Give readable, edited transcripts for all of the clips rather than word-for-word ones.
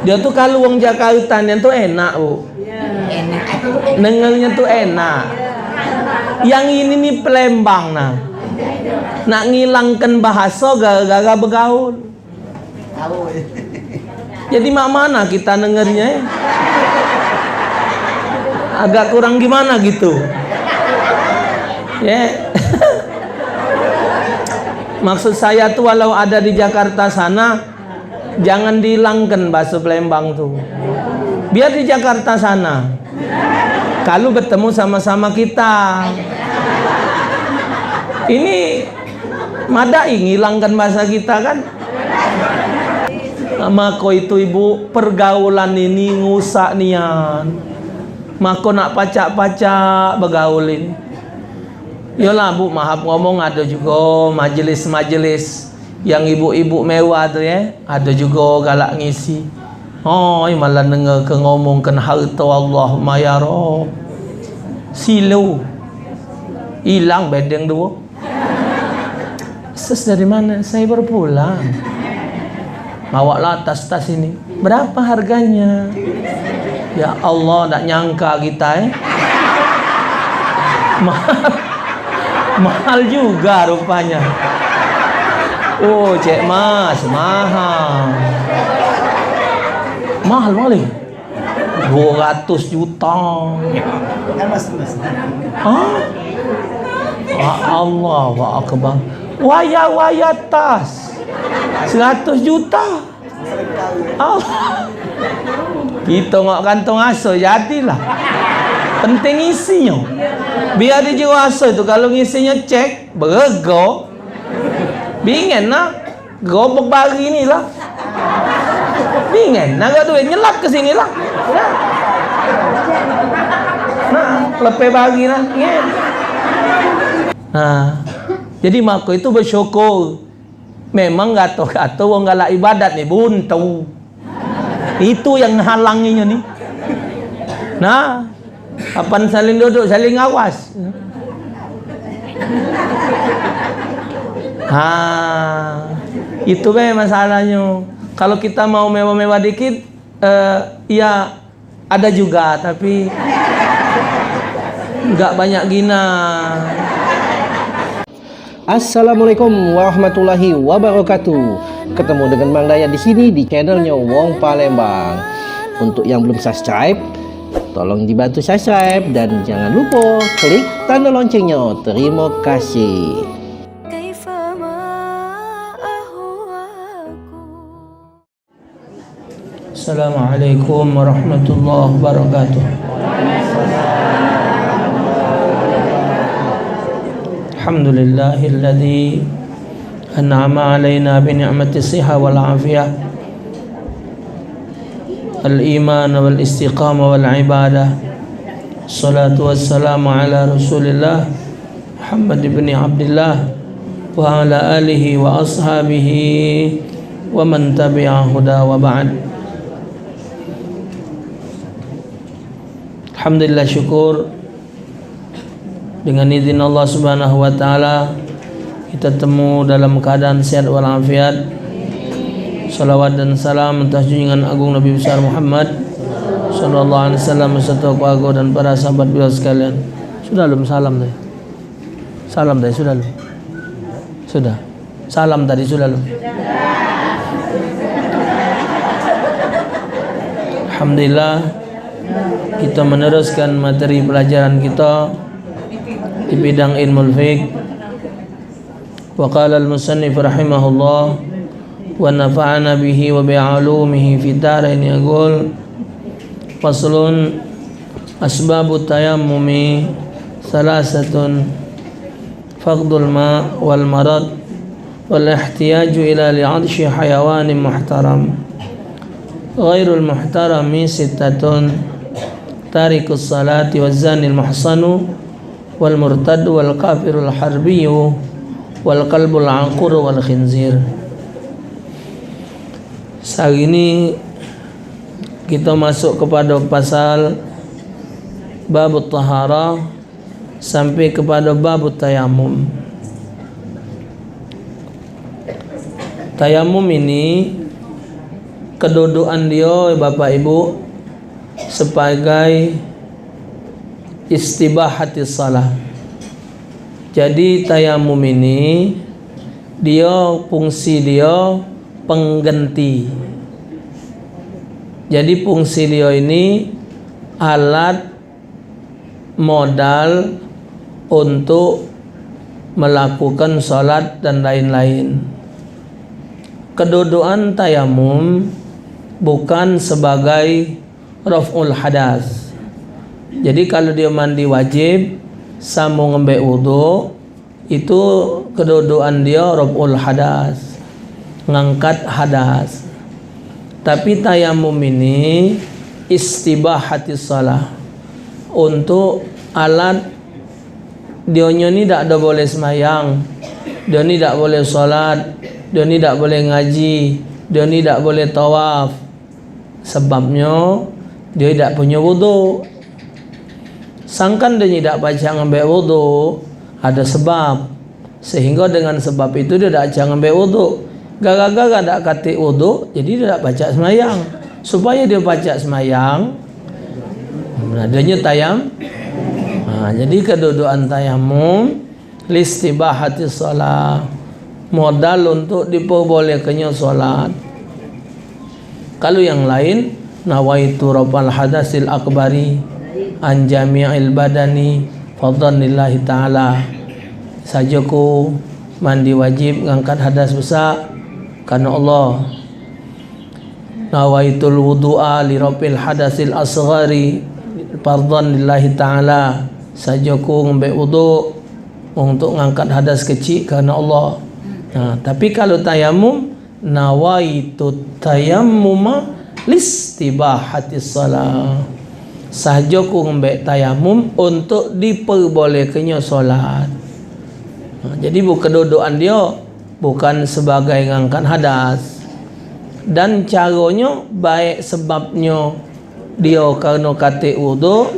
Dia tuh kalau wong Jakarta tuh enak, Bu. Dengernya tuh enak. Yang ini nih Palembang nah. Nak ngilangkan bahasa gara-gara bergaul. Jadi mak mana kita dengernya? Agak kurang gimana gitu. Ya. Maksud saya tuh walau ada di Jakarta sana, jangan dihilangkan bahasa Palembang tuh. Biar di Jakarta sana. Kalau bertemu sama-sama kita. Ini madai ngilangkan bahasa kita kan. Mako itu ibu pergaulan ini ngusak nian. Mako nak pacak-pacak bergaulin. Yolah Bu, maaf ngomong, ada juga majelis-majelis yang ibu-ibu mewah tuh ya, ada juga galak ngisi. Oh, malah denger ke ngomongkan harta Allahumma ya Rabb. Silau. Hilang bedeng dua. Sus dari mana? Saya baru pulang. Bawalah tas-tas ini. Berapa harganya? Ya Allah, tak nyangka kita mahal juga rupanya. Oh, Cek Mas, mahal. Mahal paling 200 juta. Hah? Allah wa akbar. Waya tas 100 juta. Allah. Kita ngok kantong aso jadilah. Penting isinya. Biar dijual aso itu kalau ngisinya cek berego. Bingen nak gobok bagi ini lah. Bingen naga duit nyelap ke sini lah. Nah, lepe bagi lah. Nah, jadi mako itu bersyukur. Memang gato-gato wong galak ibadat nih buntu. Itu yang halanginya nih. Nah, kapan saling duduk, saling awas. Itu masalahnya. Kalau kita mau mewah-mewah dikit, ya ada juga, tapi nggak banyak gina. Assalamualaikum warahmatullahi wabarakatuh. Ketemu dengan Mang Dayat di sini di channelnya Wong Palembang. Untuk yang belum subscribe, tolong dibantu subscribe dan jangan lupa klik tanda loncengnya. Terima kasih. Assalamualaikum warahmatullahi wabarakatuh. Alhamdulillahilladzi an'ama alaina bi ni'mati siha wal afiyah al iman wal istiqamah wal ibadah. Salatu wassalamu ala Rasulillah Muhammad ibn Abdullah wa ala alihi wa ashabihi wa man tabi'a huda wa ba'd. Alhamdulillah, syukur dengan izin Allah Subhanahu wa taala kita temu dalam keadaan sehat walafiat. Salawat dan salam atas junjungan agung Nabi besar Muhammad sallallahu alaihi wasallam beserta keluarga dan para sahabat beliau sekalian. Sudah belum salam tadi? Salam tadi sudah belum? Sudah. Salam tadi sudah belum? Alhamdulillah, kita meneruskan materi pelajaran kita di bidang ilmu fiqh. Wa qala al-musannif rahimahullah wa nafa'ana bihi wa bi'alumihi fi darain, yaqul faslun asbabut tayammumi salasatun faqdul ma wal marad wal ihtiyaju ila li'adshi hayawanin muhtaram ghairul muhtarami sittatun tarikus salati waz zanil muhsanu wal murtad wal kafirul harbiyu wal qalbul aqur wal khinzir. Saat ini kita masuk kepada pasal babut taharah sampai kepada babut tayamum. Tayamum ini kedudukan dia Bapak Ibu sebagai istibahatis salah. Jadi tayamum ini dia fungsi dia pengganti. Jadi fungsi dia ini alat modal untuk melakukan salat dan lain-lain. Kedudukan tayamum bukan sebagai raf'ul hadas. Jadi kalau dia mandi wajib sambung ngambil wudu, itu kedudukan dia raf'ul hadas, ngangkat hadas. Tapi tayamum ini istibahatis salah, untuk alat dia ni tak ada boleh semayang, dia ni tak boleh solat, dia ni tak boleh ngaji, dia ni tak boleh tawaf. Sebabnya dia tak punya wudu. Sangkan dia tak baca ngambil wudu, ada sebab. Sehingga dengan sebab itu dia tak baca ngambil wudu. Gara-gara tak katik wudu, jadi dia tak baca semayang. Supaya dia baca semayang, adanya tayam. Jadi kedudukan tayamum listibahatis salat, modal untuk diperbolehkannya solat. Kalau yang lain, nawaitu raf'al hadasil akbari an jami'il badani fadhlillahi ta'ala, sajaku mandi wajib ngangkat hadas besar karena Allah. Nawaitul wudu'a li raf'il hadasil asghari fadhlillahi ta'ala, sajaku ngambil wudu untuk ngangkat hadas kecil karena Allah. Tapi kalau tayamum, nawaitu tayammuma listibahatis salah, sahajaku ngambil tayamum untuk diperbolehkannya solat. Jadi kedudukan dia bukan sebagai ngangkat hadas, dan caranya baik sebabnya dia kerana katik wudu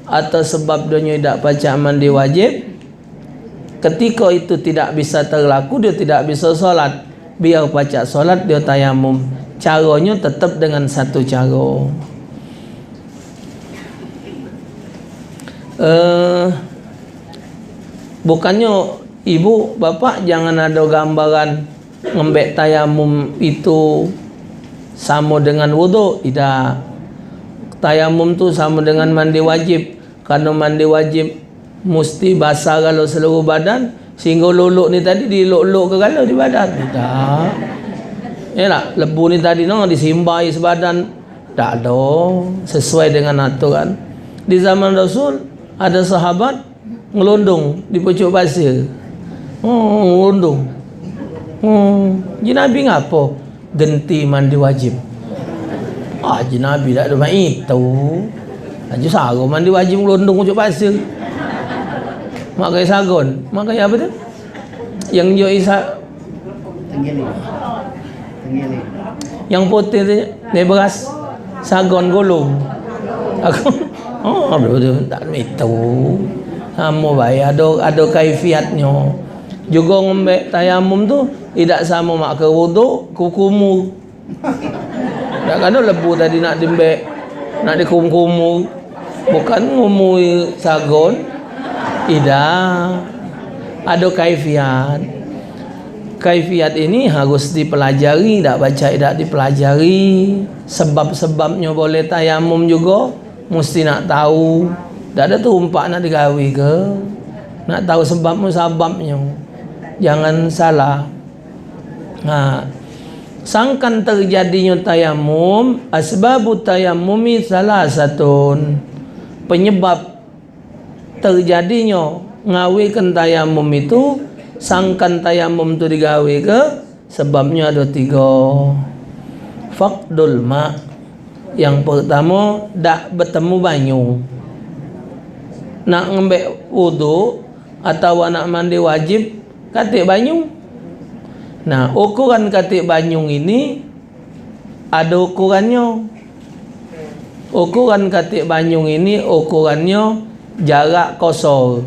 atau sebab dia tidak baca mandi wajib. Ketika itu tidak bisa terlaku, dia tidak bisa solat, biar baca solat dia tayamum. Caranya tetap dengan satu cara. Bukannya ibu bapak jangan ada gambaran ngembek tayamum itu sama dengan wudu. Tidak. Tayamum tu sama dengan mandi wajib. Karena mandi wajib mesti basah kalau seluruh badan, sehingga luluk ni tadi diluk-luk ke kalau di badan. Tidak. Yalah, lebu ni tadi disimbai sebadan. Tak ada, sesuai dengan aturan. Di zaman Rasul ada sahabat ngelundung di pucuk pasir. Ngelundung. Ji Nabi ngapa? Genti mandi wajib. Ji Nabi tak ada main itu. Aja sarung mandi wajib ngelundung pucuk pasir. Mak kaya sagon. Mak kaya apa tu? Yang dia tenggiling. Yang putih tu dia beras sagon gulung. Aku betul tak itu. Sama baik ada kaifiatnya. Juga ngembek tayamum tu tidak sama mak ke wudu, kukumu. Tak kena lebu tadi nak dimbek, nak dikum-kumu. Bukan ngumui sagon. Tidak. Ada kaifiat. Kaifiat ini harus dipelajari, tak baca tidak dipelajari. Sebab-sebabnya boleh tayamum juga mesti nak tahu. Tak ada tumpak nak digawi ke. Nak tahu sebab-sebabnya. Jangan salah. Sangkan terjadinya tayamum, asbabut tayamumi salah satun. Penyebab terjadinya ngawikan tayamum itu, sangkan tayamum itu digawe ke, sebabnya ada 3. Faqdul ma'. Yang pertama, tak bertemu banyu. Nak ngambil wudu atau nak mandi wajib, katik banyu. Nah, ukuran katik banyu ini ada ukurannya. Ukuran katik banyu ini ukurannya jarak kosor.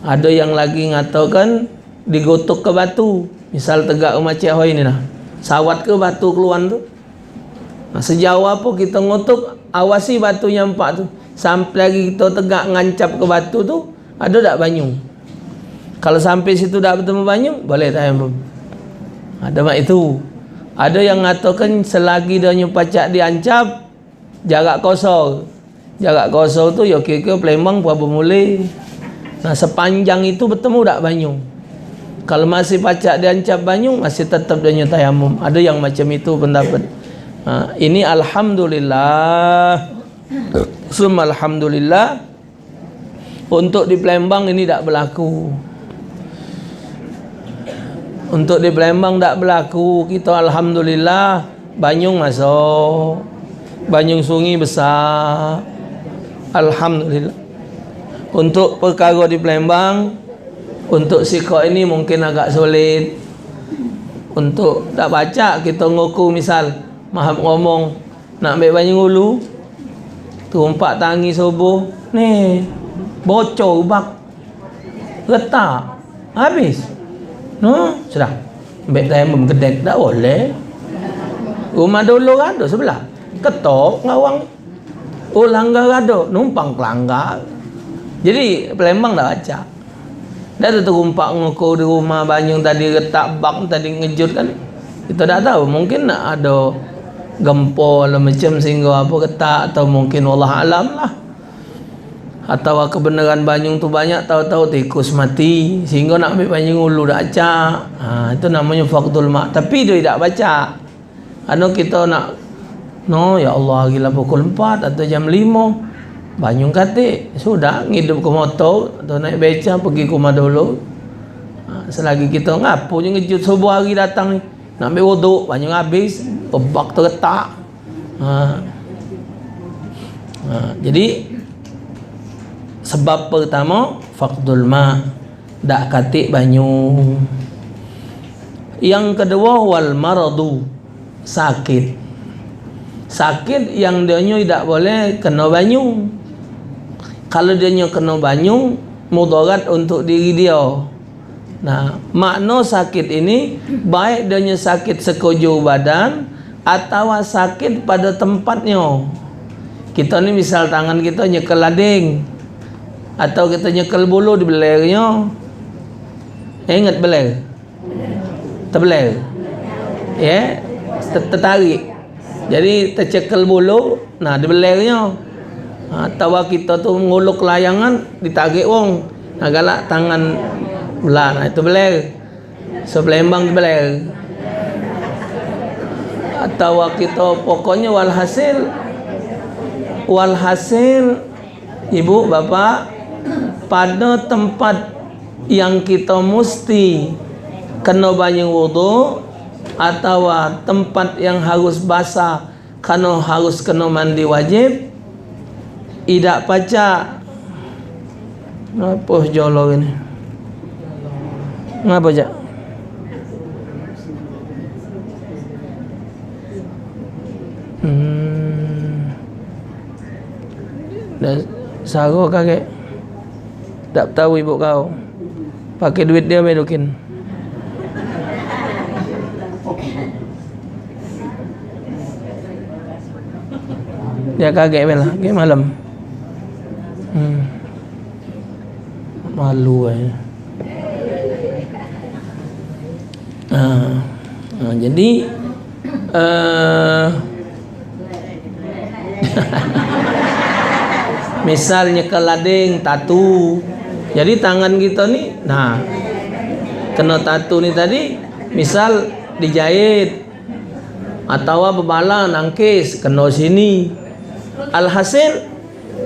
Ada yang lagi ngatakan digotok ke batu. Misal tegak macam hoi ni lah. Sawat ke batu keluar tu. Sejauh apa kita ngutuk, awasi batu nyampak tu. Sampai lagi kita tegak ngancap ke batu tu, ada tak banyu? Kalau sampai situ tak bertemu banyu, boleh tayamum. Ada mak itu. Ada yang mengatakan selagi dia pacak diancap, jarak kosong. Jarak kosong tu ya kira-kira Palembang berapa mulai. Nah, sepanjang itu bertemu tak banyu. Kalau masih pacak diancap banyu, masih tetap dia tayamum. Ada yang macam itu pendapat. Ini alhamdulillah. Summa alhamdulillah. Untuk di Palembang ini tak berlaku. Untuk di Palembang tak berlaku. Kita alhamdulillah Banyung masuk, Banyung sungai besar, alhamdulillah. Untuk perkara di Palembang, untuk sikap ini mungkin agak sulit. Untuk tak baca kita ngukur misal mahap ngomong nak ambil Banyung Ulu, tumpak tangi subuh ni bocor ubak retak habis. No, sudah. Ambil tayamum gedek tak boleh. Rumah dulu ada sebelah. Ketok ngawang. Oh, langgar ada, numpang kelanggar. Jadi Palembang dah baca. Dah tu terumpak ngukur di rumah Banyung tadi retak bak tadi ngejut kan. Kita tak tahu, mungkin nak ada gempol macam sehingga apa ketak, atau mungkin wallah alam lah. Atau kebenaran Banyung tu banyak, tahu-tahu tikus mati sehingga nak ambil Banyung Ulu dak acak. Itu namanya faqdul ma'. Tapi dia tak baca. Kita nak ya Allah gila pukul 4 atau jam 5 Banyung katik sudah ngidup ke motor atau naik beca pergi ke rumah dulu. Selagi kita ngapu je ngejut subuh hari datang ni nak ambil wuduk, Banyung habis, pebak terletak. Jadi sebab pertama faqdul ma', dak katik banyu. Yang kedua wal maradu, sakit. Sakit yang dia tidak boleh kena banyu. Kalau dia kena banyu, mudarat untuk diri dia. Nah, makna sakit ini baik dia sakit sekujur badan atau sakit pada tempatnya. Kita ni misal tangan kita nyekel lading, atau kita nyekel bulu di belernya. Ingat beler? Terbeler. Ya, tertarik. Jadi tercekel bulu, nah di belernya. Atau kita tu nguluk layangan, ditarik wong. Nah galak tangan belah, nah itu beler. So Palembang beler. Atau kita pokoknya walhasil ibu bapak, pada tempat yang kita mesti kena banyu wudu, atau tempat yang harus basah karena harus kena mandi wajib, tidak pacak. Apa jolor ini? Ngapa jak? Dah sago kakek. Tak tahu ibu kau. Pakai duit dia bedokin. Dia kaget belah, kayak malam. Malu jadi misalnya ke lading tatu, jadi tangan kita ni, nah kena tatu ni tadi, misal dijahit atau bebala nangkis kena sini. Alhasil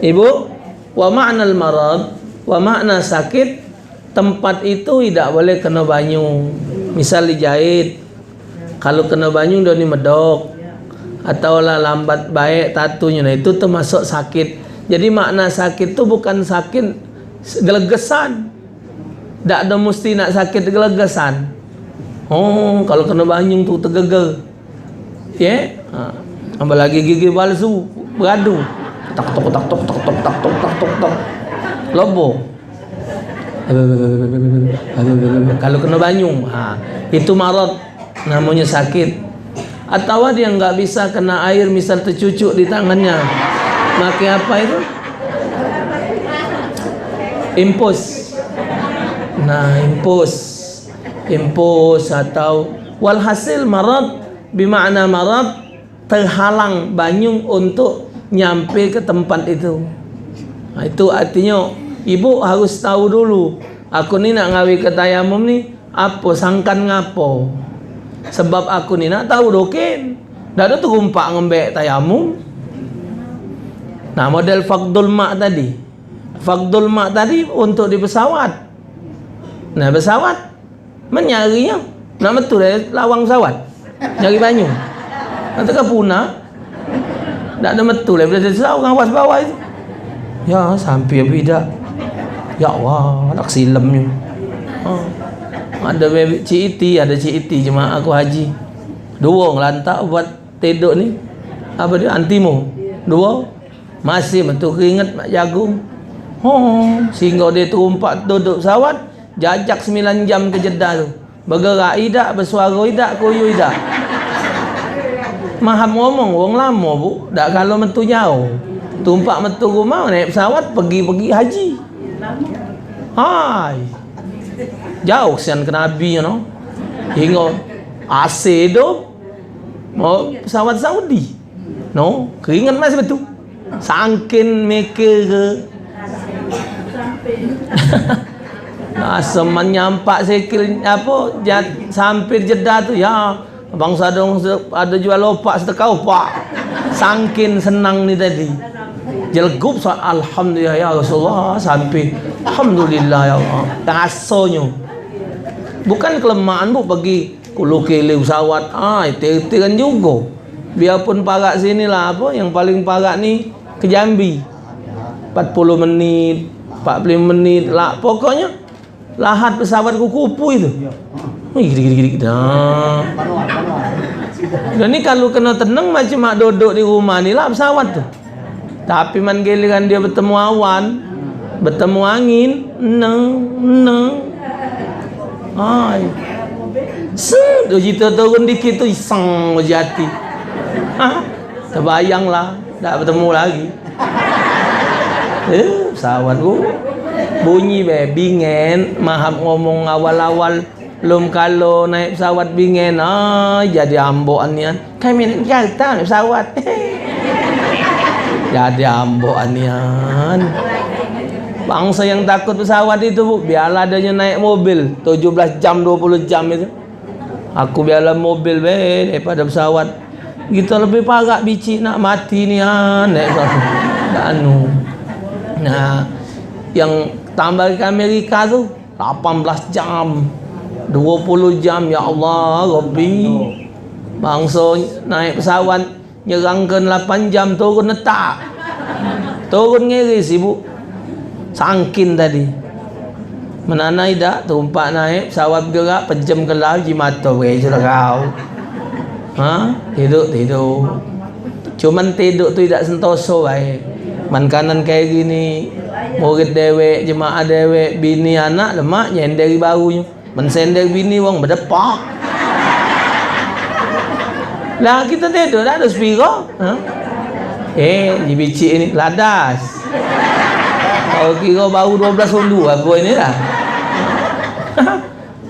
ibu, wa ma'nal marad, wa makna sakit, tempat itu tidak boleh kena banyu. Misal dijahit, kalau kena banyu dia ni medok, atau lah lambat baik tatunya, nah itu termasuk sakit. Jadi makna sakit tu bukan sakit gelegesan, tak ada mesti nak sakit gelegesan. Oh, kalau kena banyu tu tergeger, ya, apalagi gigi palsu beradu, tak tok tak tok tak tok tak tok tak tok tak lobo. Kalau kena banyu, itu marad, namanya sakit. Atau dia nggak bisa kena air, misal tercucuk di tangannya, pakai apa itu? Impus. Nah, impus atau walhasil marad bermakna marad terhalang banyu untuk nyampe ke tempat itu. Nah, itu artinya ibu harus tahu dulu, aku ni nak ngawi ke tayamum ni apa sangkan ngapo. Sebab aku ni nak tahu doken. Dah ada terumpak ngembek tayamum. Nah, model faqdul ma' tadi. Faqdul ma' tadi untuk di pesawat. Nah, pesawat menyarinya. Nak betul lawang pesawat. Nyari banyu. Nanti ke punah. Tak ada betul bila dia tahu ngawas bawah itu. Ya, sampai bida. Ya Allah, nak silamnya. Ada CIT, ada CIT jemaah aku haji. Dua ngelantak buat tidur ni. Apa dia? Antimo. Dua. Masih betul keringat mak jagung. Sehingga dia terumpak duduk pesawat, jajak 9 jam ke Jeddah tu. Bergerak idak, bersuara idak, koyo idak. Maham ngomong wong lama bu, dak kalau metu jauh. Tumpak metu rumah naik pesawat pergi haji. Hai. Jauh sian ke Nabi, you know. Hingga AC tu mau pesawat Saudi. No, keringat masih betul. Sangkin mikir ke. Asa menyampak sikil apa sampai Jeddah tu ya. Bangsa ada jual lopak setekau pak. Sangkin senang ni tadi. Jelgup alhamdulillah ya Rasulullah sampai alhamdulillah ya Allah. Rasanya bukan kelemahan bu bagi kulu kele pesawat. Itu kan juga. Biarpun parak sini lah apa yang paling parak ni ke Jambi. 40 menit, 45 menit lah pokoknya lahat pesawat kupu itu. Gini. Nah. Dan ni kalau kena tenang macam mak duduk di rumah ni lah pesawat tu. Tapi man giliran dia bertemu awan, bertemu angin, Ai. Sudah kita turun dikit tu iseng jati. Terbayanglah tak bertemu lagi. Pesawat tu bunyi bingen, mahap ngomong awal-awal belum kalau naik pesawat bingen, jadi ambokan nian. Kami naik Jakarta naik pesawat. Jadi ambokan nian. Bangsa yang takut pesawat itu bu, biarlah adanya naik mobil 17 jam 20 jam itu. Aku biarlah mobil daripada pesawat. Kita lebih parak bicik nak mati nian naik pesawat. Anu. Nah, yang tambah ke Amerika tu 18 jam 20 jam ya Allah Rabbi. Bangsa naik pesawat nyerangkan 8 jam turun letak. Turun ngiris ibu. Sangkin tadi. Menanai dak terumpak naik pesawat bergerak pejam ke laut ji mata sudah kau. Tidur. Cuman tidur tu tidak sentoso baik. Man kanan kayak gini. Murid dewek, jemaah dewek, bini anak lemak nyender barunya. Mensender bini wong berdepak. Lah kita tidur tak ada spiro. Di bicik ini ladas. Kau kira baru 12 undu aku ini lah.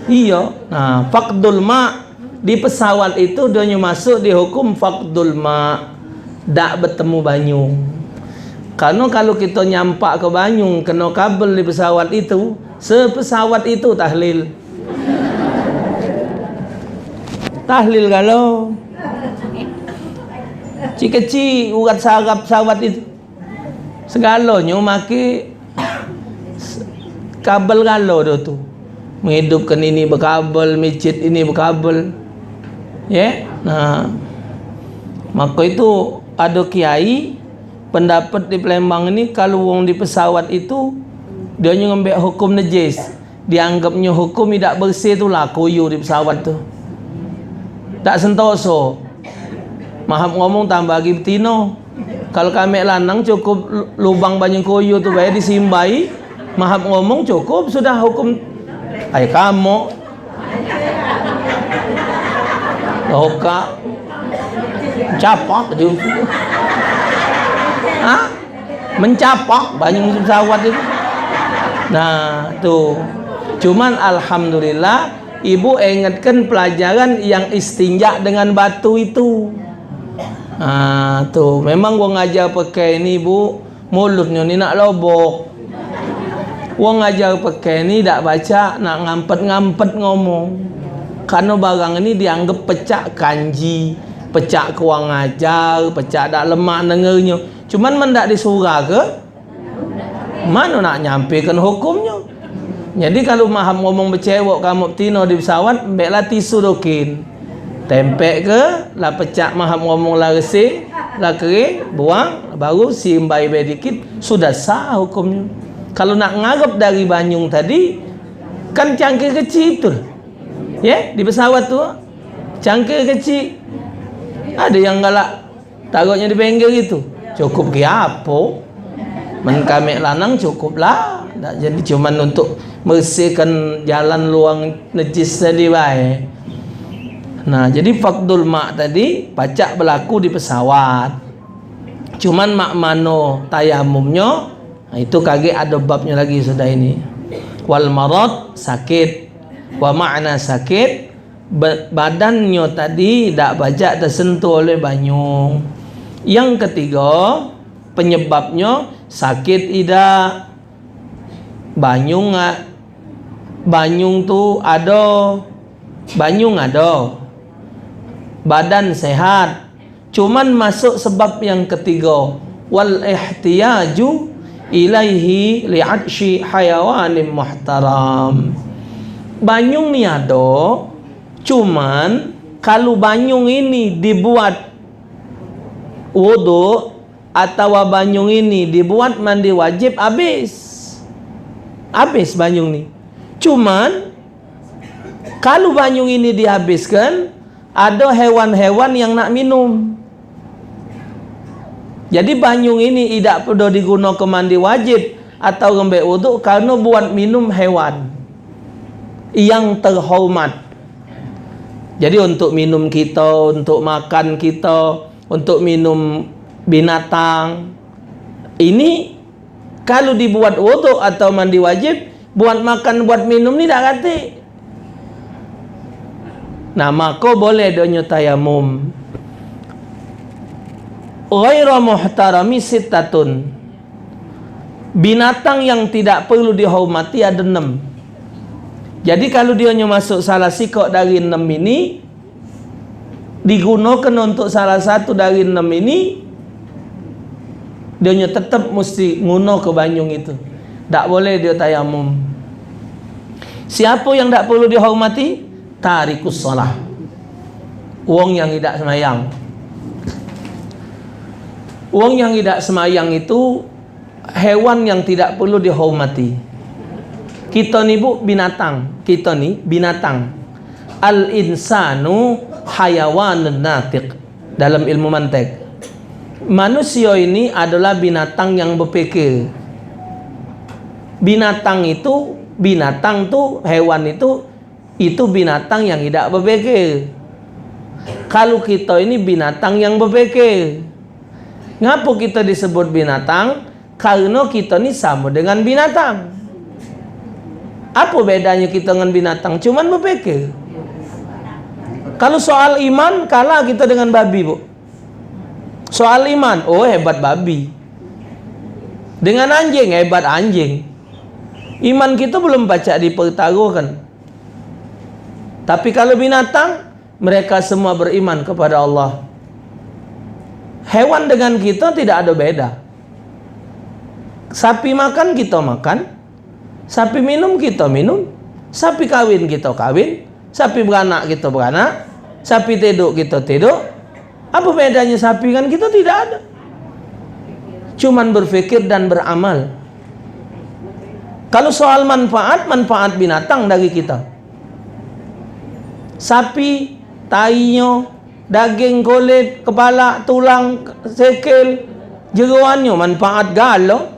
Iya. Nah, faqdul ma di pesawat itu dia masuk di hukum faqdul ma. Tak bertemu banyu. Karena kalau kita nyampak ke banyu kena kabel di pesawat itu, sepesawat itu tahlil. Tahlil kalau kecil urat sarap pesawat itu. Segalanya maki kabel galau dah tu. Menghidupkan ini berkabel, masjid ini berkabel. Ya. Nah. Maka itu ada kiai pendapat di Palembang ini kalau wong di pesawat itu dia ngambil hukum najis. Dianggapnya hukum tidak bersih itulah koyo di pesawat tu. Tak sentoso. Mahap ngomong tambah lagi betino. Kalau kami lanang cukup lubang banyak koyo tu bayar disimbai. Mahap ngomong cukup sudah hukum. Ay kamu. Loka. mencapak je. Mencapak banyak pesawat itu. Nah, tuh. Cuman alhamdulillah ibu ingatkan pelajaran yang istinja dengan batu itu. Tuh, memang gua ngajar pakai ini, Bu. Mulutnya ni nak lobok. Gua ngajar pakai ini tak baca, nak ngampet-ngampet ngomong. Karena barang ini dianggap pecah kanji, pecah kurang ajar, pecah tak lemak dengernya. Cuman mendak disurah ke? Mana nak nyampaikan hukumnya? Jadi kalau maham ngomong bercewok kamu tino di pesawat, ambillah tisu dokin. Tempek ke, lah pecah maham ngomong lah resing, lah kering, buang, baru simbai dikit, sudah sah hukumnya. Kalau nak ngarep dari Banyung tadi, kan cangkir kecil itu. Ya, di pesawat tu cangkir kecil. Ada yang galak taruhnya di pinggir itu. Cukup ke apa? Men kami lanang cukuplah. Tak jadi cuman untuk bersihkan jalan luang najis tadi baik. Nah, jadi faqdul mak tadi pacak berlaku di pesawat. Cuman mak mano tayamumnya, itu kage ada babnya lagi sudah ini. Wal marad sakit. Wa ma'na sakit, badannya tadi tak bajak tersentuh oleh banyung. Yang ketiga, penyebabnya sakit ida. Banyung tu ada, banyung ada, badan sehat, cuman masuk sebab yang ketiga, wal ihtiyaju ilaihi li'atshi hayawanin muhtaram. Banyung ni ada, cuman kalau banyung ini dibuat wudu atau banyung ini dibuat mandi wajib, habis banyung ni. Cuman kalau banyung ini dihabiskan, ada hewan-hewan yang nak minum. Jadi banyung ini tidak perlu digunakan mandi wajib atau ngembek wudu karena buat minum hewan yang terhormat. Jadi untuk minum kita, untuk makan kita, untuk minum binatang, ini kalau dibuat wudu atau mandi wajib, buat makan, buat minum ni tak kati. Nah, maka boleh donyo tayamum. Ghairu muhtarami sittatun. Binatang yang tidak perlu dihormati ada 6. Jadi kalau dia masuk salah sikok dari 6 ini, digunakan untuk salah satu dari 6 ini, dia tetap mesti nguno ke banyung itu. Tak boleh dia tayamum. Siapa yang tak perlu dihormati? Tarikus shalah. Wong yang tidak semayang. Wong yang tidak semayang itu hewan yang tidak perlu dihormati. Kita ni bu binatang. Kita ni binatang. Al-insanu hayawanun natiq dalam ilmu mantek. Manusia ini adalah binatang yang berpikir. Binatang tu hewan itu binatang yang tidak berpikir. Kalau kita ini binatang yang berpikir. Ngapa kita disebut binatang? Karena kita ini sama dengan binatang. Apa bedanya kita dengan binatang? Cuman berpikir. Kalau soal iman, kalah kita dengan babi, bu. Soal iman, oh hebat babi. Dengan anjing, hebat anjing. Iman kita belum baca dipertaruhkan. Tapi kalau binatang, mereka semua beriman kepada Allah. Hewan dengan kita tidak ada beda. Sapi makan, kita makan. Sapi minum, kita minum. Sapi kawin, kita kawin. Sapi beranak, kita beranak. Sapi tidur, kita tidur. Apa bedanya sapi kan? Kita tidak ada. Cuman berfikir dan beramal. Kalau soal manfaat binatang dari kita. Sapi, tainya, daging, kulit, kepala, tulang, sekil, jeruannya manfaat galau.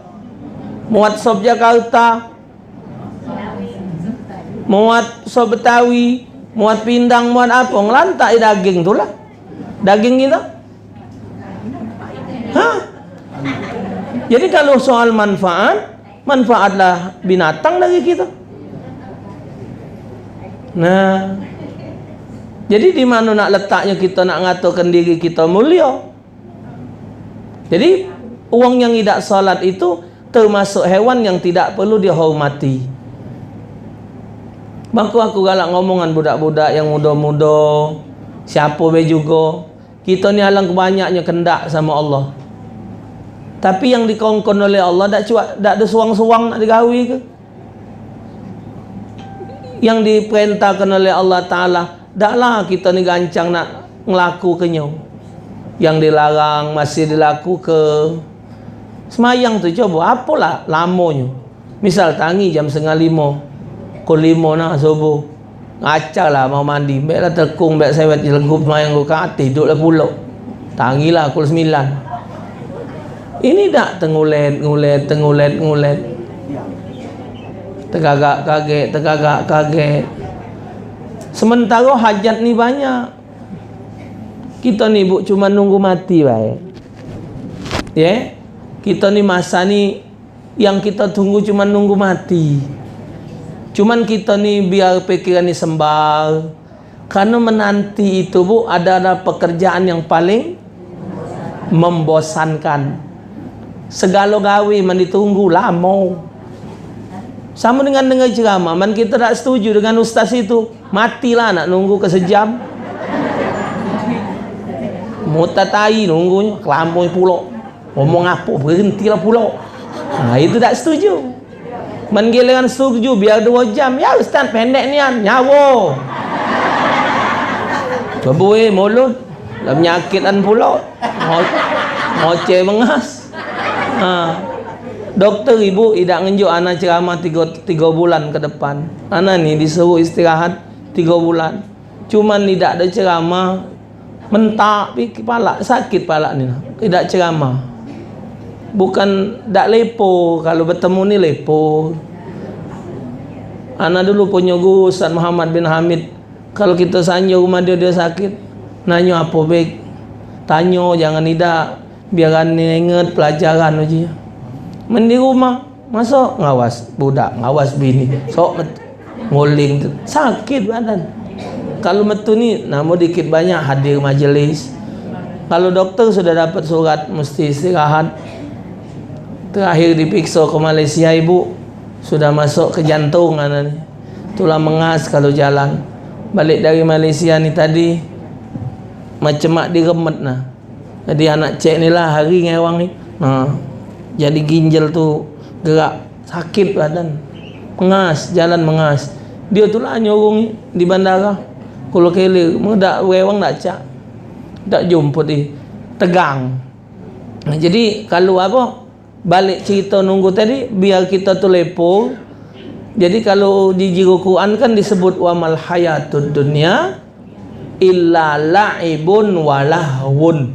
Muat sop Jakarta, muat sop Betawi, muat pindang, muat apa, ngelantak daging itulah. Daging kita Jadi kalau soal manfaat, manfaatlah binatang dari kita. Nah, jadi di mana nak letaknya kita nak ngaturkan diri kita mulia? Jadi orang yang tidak salat itu termasuk hewan yang tidak perlu dihormati. Maka aku galak ngomongan budak-budak yang muda-muda, siapa be juga, kita ni alang banyaknya kendak sama Allah. Tapi yang dikongkon oleh Allah tak ada suang-suang nak digawi ke? Yang diperintahkan oleh Allah Ta'ala, taklah kita ni gancang nak ngelaku ke nyo. Yang dilarang masih dilaku ke. Semayang tu coba, apalah lamanya. Misal tangi jam 4:30, pukul 5 nak subuh. Ngacak lah mau mandi, baiklah tekung, baik sewet jelenggup semayang rakaat, tidurlah pulak. Tangilah pukul 9. Ini tak tengulet. Tegagak kaget. Sementara hajat ni banyak. Kita ni bu cuma nunggu mati baik. Ya, kita ni masa ni yang kita tunggu cuma nunggu mati. Cuman kita ni biar pikiran ni sembal. Karena menanti itu bu ada pekerjaan yang paling membosankan. Segala gawe man ditunggu lama. Sama dengan dengar ceramah, man kita tak setuju dengan ustaz itu, matilah nak nunggu ke sejam. Mutatai nunggunya, kelampau pula. Ngomong apa, berhentilah pula. Nah, itu tak setuju. Man giliran setuju, biar 2 jam. Ya ustaz, pendek nian, nyawa. Coba mulut, lah penyakitan pula. Ngoceh mengas. Doktor ibu tidak ngenjuk anak ceramah 3 bulan ke depan. Anak ni disuruh istirahat 3 bulan. Cuman tidak ada ceramah, mentak kepala, sakit kepala ni. Tidak ceramah. Bukan tak lepo, kalau bertemu ni lepo. Anak dulu punya guru Ustaz Muhammad bin Hamid. Kalau kita sanjung rumah dia sakit, nanya apa baik. Tanya jangan tidak, biar ni ingat pelajaran aja. Mandi rumah, masuk ngawas budak, ngawas bini, sok nguling sakit badan. Kalau metu ni, namun dikit banyak hadir majelis. Kalau dokter sudah dapat surat mesti istirahat. Terakhir diperiksa ke Malaysia ibu, sudah masuk ke jantung anak ni. Tulang mengas kalau jalan. Balik dari Malaysia ni tadi, macam mak diremet nah. Jadi anak cek ni lah hari ngewang ni. Jadi ginjal tu gerak, sakit badan, mengas, jalan mengas. Dia tu lah nyorong di bandara. Kalau kele, muda wewang tak cak, tak jumpa dia, tegang. Jadi kalau apa, balik cerita nunggu tadi, biar kita tu lepo. Jadi kalau di jiru Quran kan disebut wa mal hayatud dunya illa la'ibun walahwun.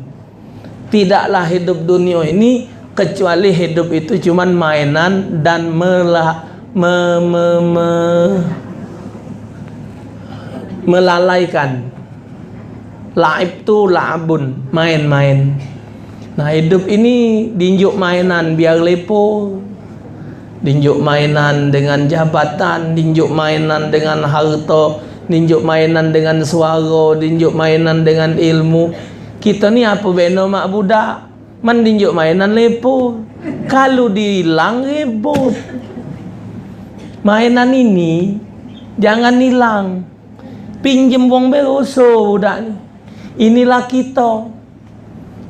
Tidaklah hidup dunia ini kecuali hidup itu cuman mainan dan melalaikan. Laib tu la'abun, main-main. Nah, hidup ini dinjuk mainan biar lepo. Dinjuk mainan dengan jabatan, dinjuk mainan dengan harta, dinjuk mainan dengan suara, dinjuk mainan dengan ilmu. Kita ni apa beno mak budak, man dinjuk mainan lepo. Kalau dihilang ribut. Mainan ini jangan hilang. Pinjem wong beroso budak ni. Inilah kita.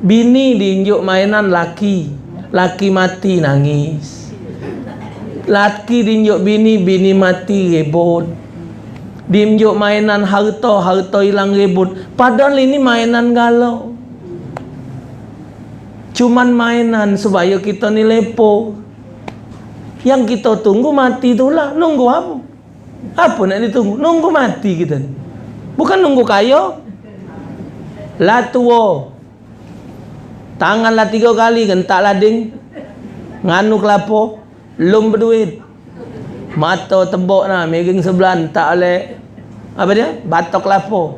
Bini dinjuk mainan laki, laki mati nangis. Laki dinjuk bini, bini mati ribut. Dinjuk mainan harta, harta hilang ribut. Padahal ini mainan galau. Cuman mainan supaya kita ni lepo. Yang kita tunggu mati itulah. Nunggu apa? Apa nak ditunggu? Nunggu mati kita ni. Bukan nunggu kaya. Lah tua. Tanganlah 3 kali gentak lading. Nganu kelapa. Lum berduit. Mata tebok nah, miring sebelah tak oleh apa dia? Batok kelapa.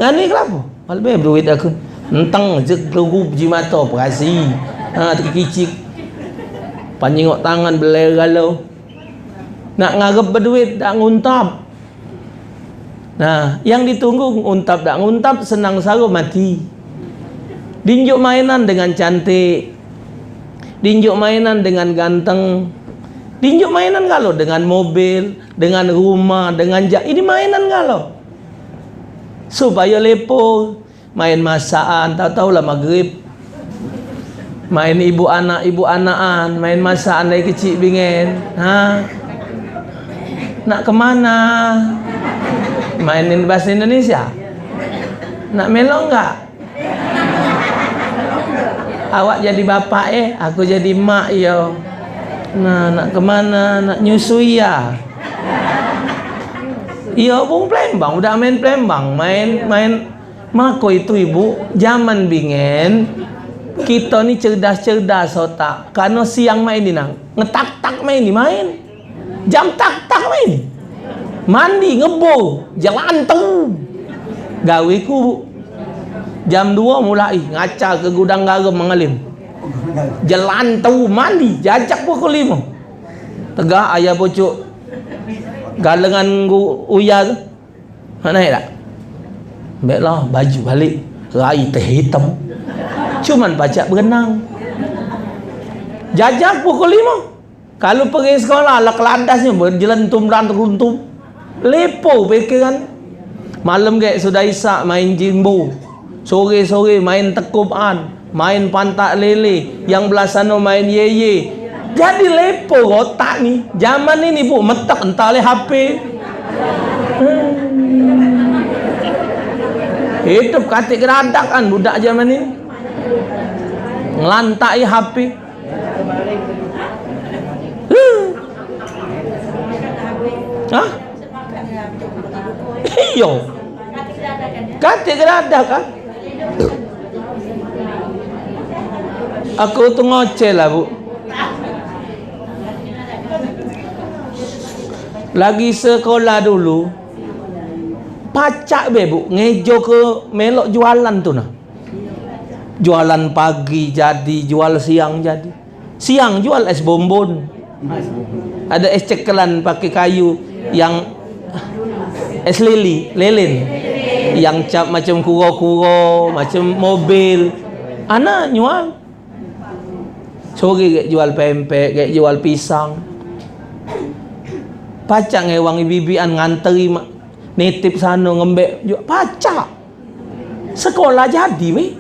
Ngani kelapa? Lebih berduit aku. Entang je kelugup ji mata perasi. Terkicik. Panyengok tangan belegalau. Nak ngarep berduit tak nguntap. Nah, yang ditunggu nguntap tak nguntap, senang saru mati. Dinjuk mainan dengan cantik. Dinjuk mainan dengan ganteng. Dinjuk mainan kalau dengan mobil, dengan rumah, dengan ini mainan kalau. Supaya lepo, main masakan, tahu-tahu lah maghrib. Main ibu anakan, main masakan dari kecil bingen. Nak kemana? Mainin bahasa Indonesia? Nak melok enggak? Awak jadi bapak aku jadi mak yo. Nah, nak kemana? Nak nyusui ya? Iya, bung Plembang, udah main Plembang, main mako itu ibu, zaman bingen, kita nih cerdas-cerdas otak, karena siang main ini nang, ngetak-tak main ini main, jam tak-tak main, mandi ngebo, jalan tuh, gaweku jam 2 mulai ngaca ke gudang garam mengalim. Jalan tahu mandi jajak pukul 5 tegak ayah pucuk galengan uya tu mana tak baiklah baju balik rai teh hitam cuman pacak berenang jajak pukul 5 kalau pergi sekolah lah kelandasnya berjelentum dan teruntum lepo pikiran malam kayak sudah isak main jimbo sore-sore main tekuban main pantak lele, yang belah sana main yeye. Jadi lepo otak nih. Zaman ini bu metek entah oleh HP. Hidup katik geradak kan budak zaman ini. Ngelantai HP. Hah? Iyo. Katik geradak kan? Aku tuh ngoceh lah bu. Lagi sekolah dulu, pacak be bu, ngejo ke melok jualan tuh nah. Jualan pagi jadi, jual siang jadi. Siang jual es bonbon. Ada es cekelan pakai kayu yang es lilin, yang cap macam kuro-kuro, macam mobil. Anak nyual. Sore kayak jual pempek, kayak jual pisang. Pacak ngewang bibian nganteri nitip sana ngembek juga pacak. Sekolah jadi weh.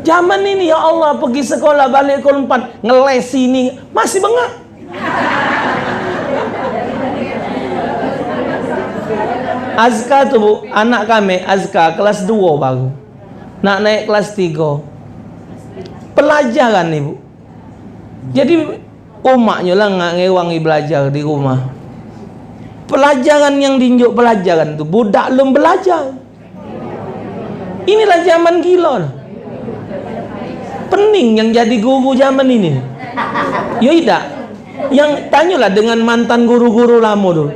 Zaman ini ya Allah pergi sekolah balik ke 4 ngeles sini masih bengak. Azka tuh bu, anak kami Azka kelas 2 baru. Nak naik kelas 3. Pelajaran nih bu. Jadi umaknya lah nggak ngewangi belajar di rumah. Pelajaran yang dinjuk pelajaran tuh budak belum belajar. Inilah zaman gila. Pening yang jadi guru zaman ini. Ya tidak. Yang tanyalah dengan mantan guru-guru lama dulu.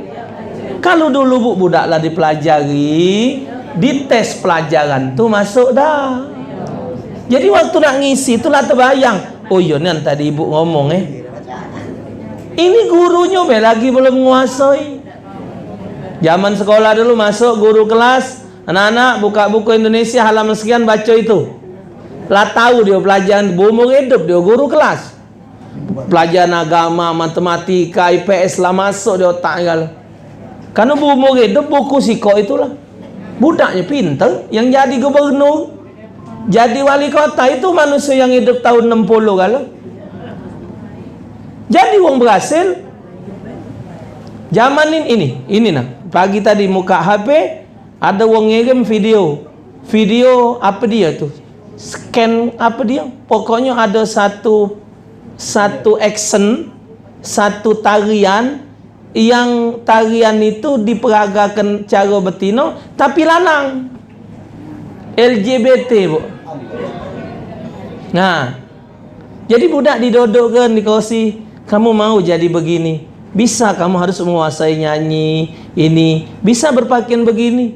Kalau dulu bu budak lah dipelajari, dites pelajaran tuh masuk dah. Jadi waktu nak ngisi itulah terbayang. Oh iya nih tadi ibu ngomong ini gurunya lagi belum menguasai. Zaman sekolah dulu masuk guru kelas, anak-anak buka buku Indonesia halaman sekian baca itu. Lah tahu dia pelajaran umur hidup dia guru kelas. Pelajaran agama, matematika, IPS lah masuk di otak kalau. Karena umur hidup buku siko itulah. Budaknya pintar yang jadi gubernur. Jadi wali kota itu manusia yang hidup tahun 60 kalau. Jadi wong berhasil. Zaman ini nah. Pagi tadi muka HP ada wong ngirim video apa dia tuh? Scan apa dia? Pokoknya ada satu action, satu tarian yang tarian itu diperagakan cara betina tapi lanang. LGBT bu. Nah, jadi budak didodokkan dikasih, kamu mau jadi begini, bisa kamu harus menguasai nyanyi ini, bisa berpakaian begini.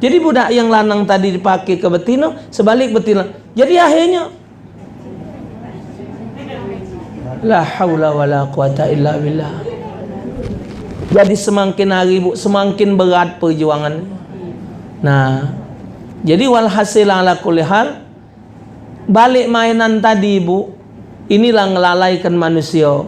Jadi budak yang lanang tadi dipakai ke betina, sebalik betina. Jadi akhirnya La haula wala quwata illa billah. Jadi semakin hari bu, semakin berat perjuangan. Nah, jadi walhasil ala kulli hal, balik mainan tadi bu, inilah ngelalaikan manusia.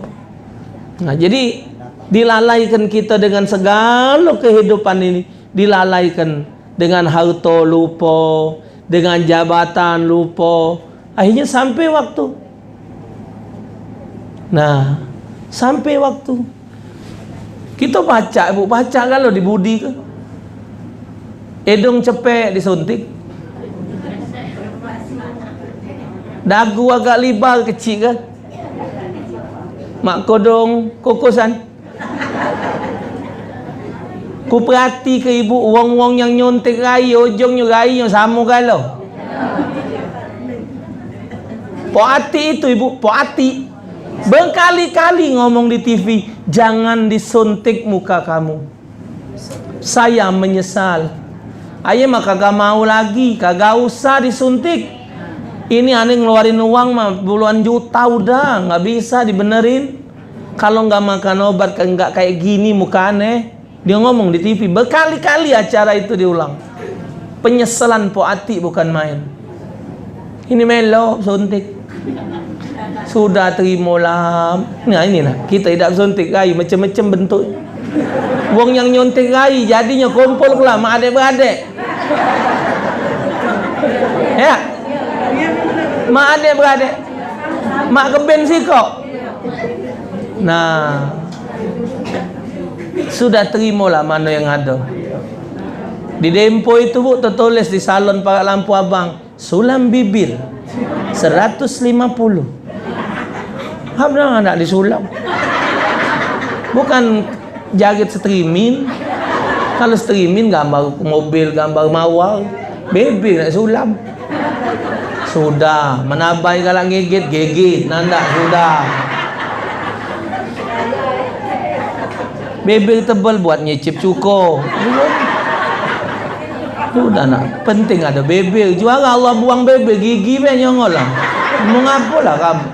Nah, jadi dilalaikan kita dengan segala kehidupan ini, dilalaikan dengan harta lupa, dengan jabatan lupa, akhirnya sampai waktu. Nah, sampai waktu kita baca bu, baca kalau di budi ke edong cepek disuntik, dagu agak libar kecil ke, mak kodong kokosan. Ku perhati ke ibu, wong-wong yang nyontek rai, ujungnya rai yang sama kalau. Poati itu ibu, poati. Berkali-kali ngomong di TV, jangan disuntik muka kamu. Saya menyesal. Ayah mah kagak mau lagi, kagak usah disuntik. Ini aneh ngeluarin uang mah puluhan juta udah, nggak bisa dibenerin. Kalau nggak makan obat nggak kayak gini muka aneh. Dia ngomong di TV, berkali-kali acara itu diulang. Penyesalan poati bukan main. Ini melo suntik. Sudah terimalah. Nah inilah, kita tidak suntik rai macam-macam bentuk. Wong yang nyontik rai jadinya kumpul pula mak adik-beradik. Ya. Mak adik-beradik. Mak keben kok. Nah, sudah terimalah mana yang ada. Di Dempo itu bu tertulis di salon pakai lampu abang, sulam bibir 150. Habis nak disulam. Bukan jaget streaming. Kalau streaming gambar mobil, gambar mawar, bibir nak sulam. Sudah, menabai kalau gigit, nanda sudah. Bibir tebal buat nyicip cuko. Sudah nak, penting ada bibir. Juara Allah buang bibir, gigi nyongol lah. Mau ngapalah kamu?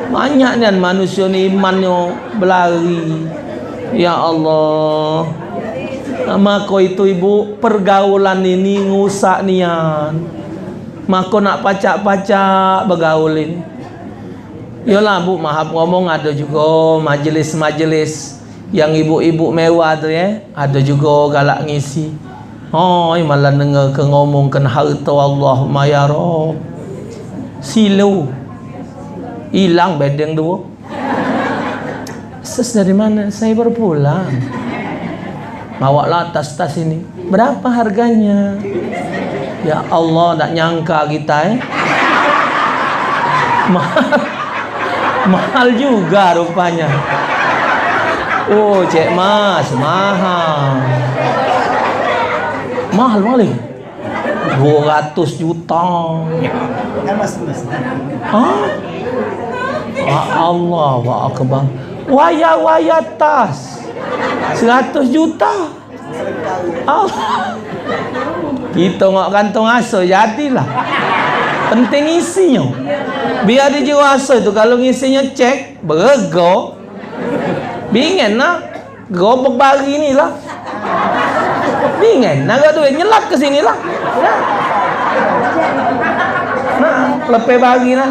Banyak kan manusia ni imannya berlari. Ya Allah. Maka itu ibu, pergaulan ini ngusak nian. Maka nak pacak-pacak bergaulin. Yalah bu, maaf ngomong, ada juga majelis-majelis yang ibu-ibu mewah tu ya, ada juga galak ngisi. Oh, malah dengar ke ngomongkan harta Allah ya Rabb. Silau. Hilang bedeng dua. Sis dari mana? Saya baru pulang. Bawalah tas-tas ini. Berapa harganya? Ya Allah, tak nyangka kita mahal juga rupanya. Oh, cek mas, mahal. Mahal kali. 200 juta. Hah? Allah wa akbar. Waya tas 100 juta. Allah. Kita ngok kantong aso jadilah. Penting isinya. Biar dijual aso itu kalau ngisinya cek berego. Bingen nak gobok bagi ni lah. Bingen nak duit nyelap ke sini lah. Nah, lepe bagi lah.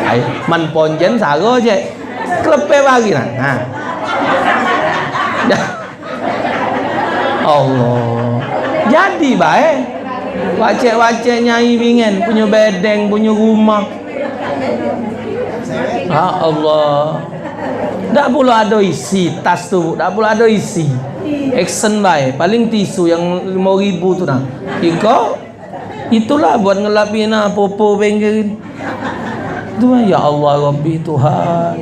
Ay, man ponjen sago je. Klepe bagi nah. Nah. Allah. Jadi baik. Wacek-wacek nyai bingen punya bedeng, punya rumah. Ah Allah. Tak pula ada isi tas tu, tak pula ada isi. Action baik, paling tisu yang 5.000 tu nah. Iko itulah buat ngelapin popo bengkel. Tuhan ya Allah Rabbi Tuhan.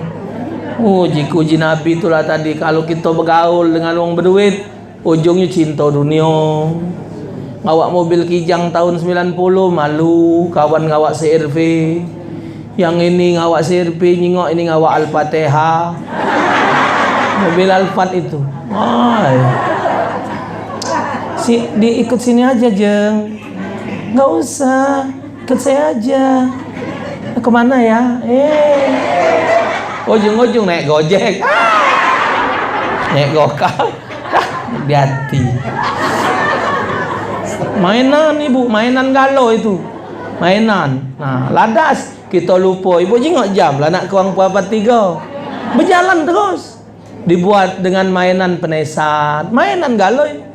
Oh, uji Nabi itulah tadi, kalau kita bergaul dengan orang berduit, ujungnya cinta dunia. Ngawak mobil Kijang tahun 90 malu, kawan ngawak CRV. Yang ini ngawak CRV, nyingok ini ngawak Al-Fatihah. Mobil Alphard itu. Ay. Diikut sini aja, Jeng. Enggak usah. Ikut saya aja. Kemana ya? Ujung-ujung naik gojek. Naik gokar. Hati-hati. Mainan ibu, mainan galau itu. Mainan. Nah, ladas. Kita lupa. Ibu jengok jam lah nak kurang pukul 3. Berjalan terus. Dibuat dengan mainan penesan. Mainan galau ini.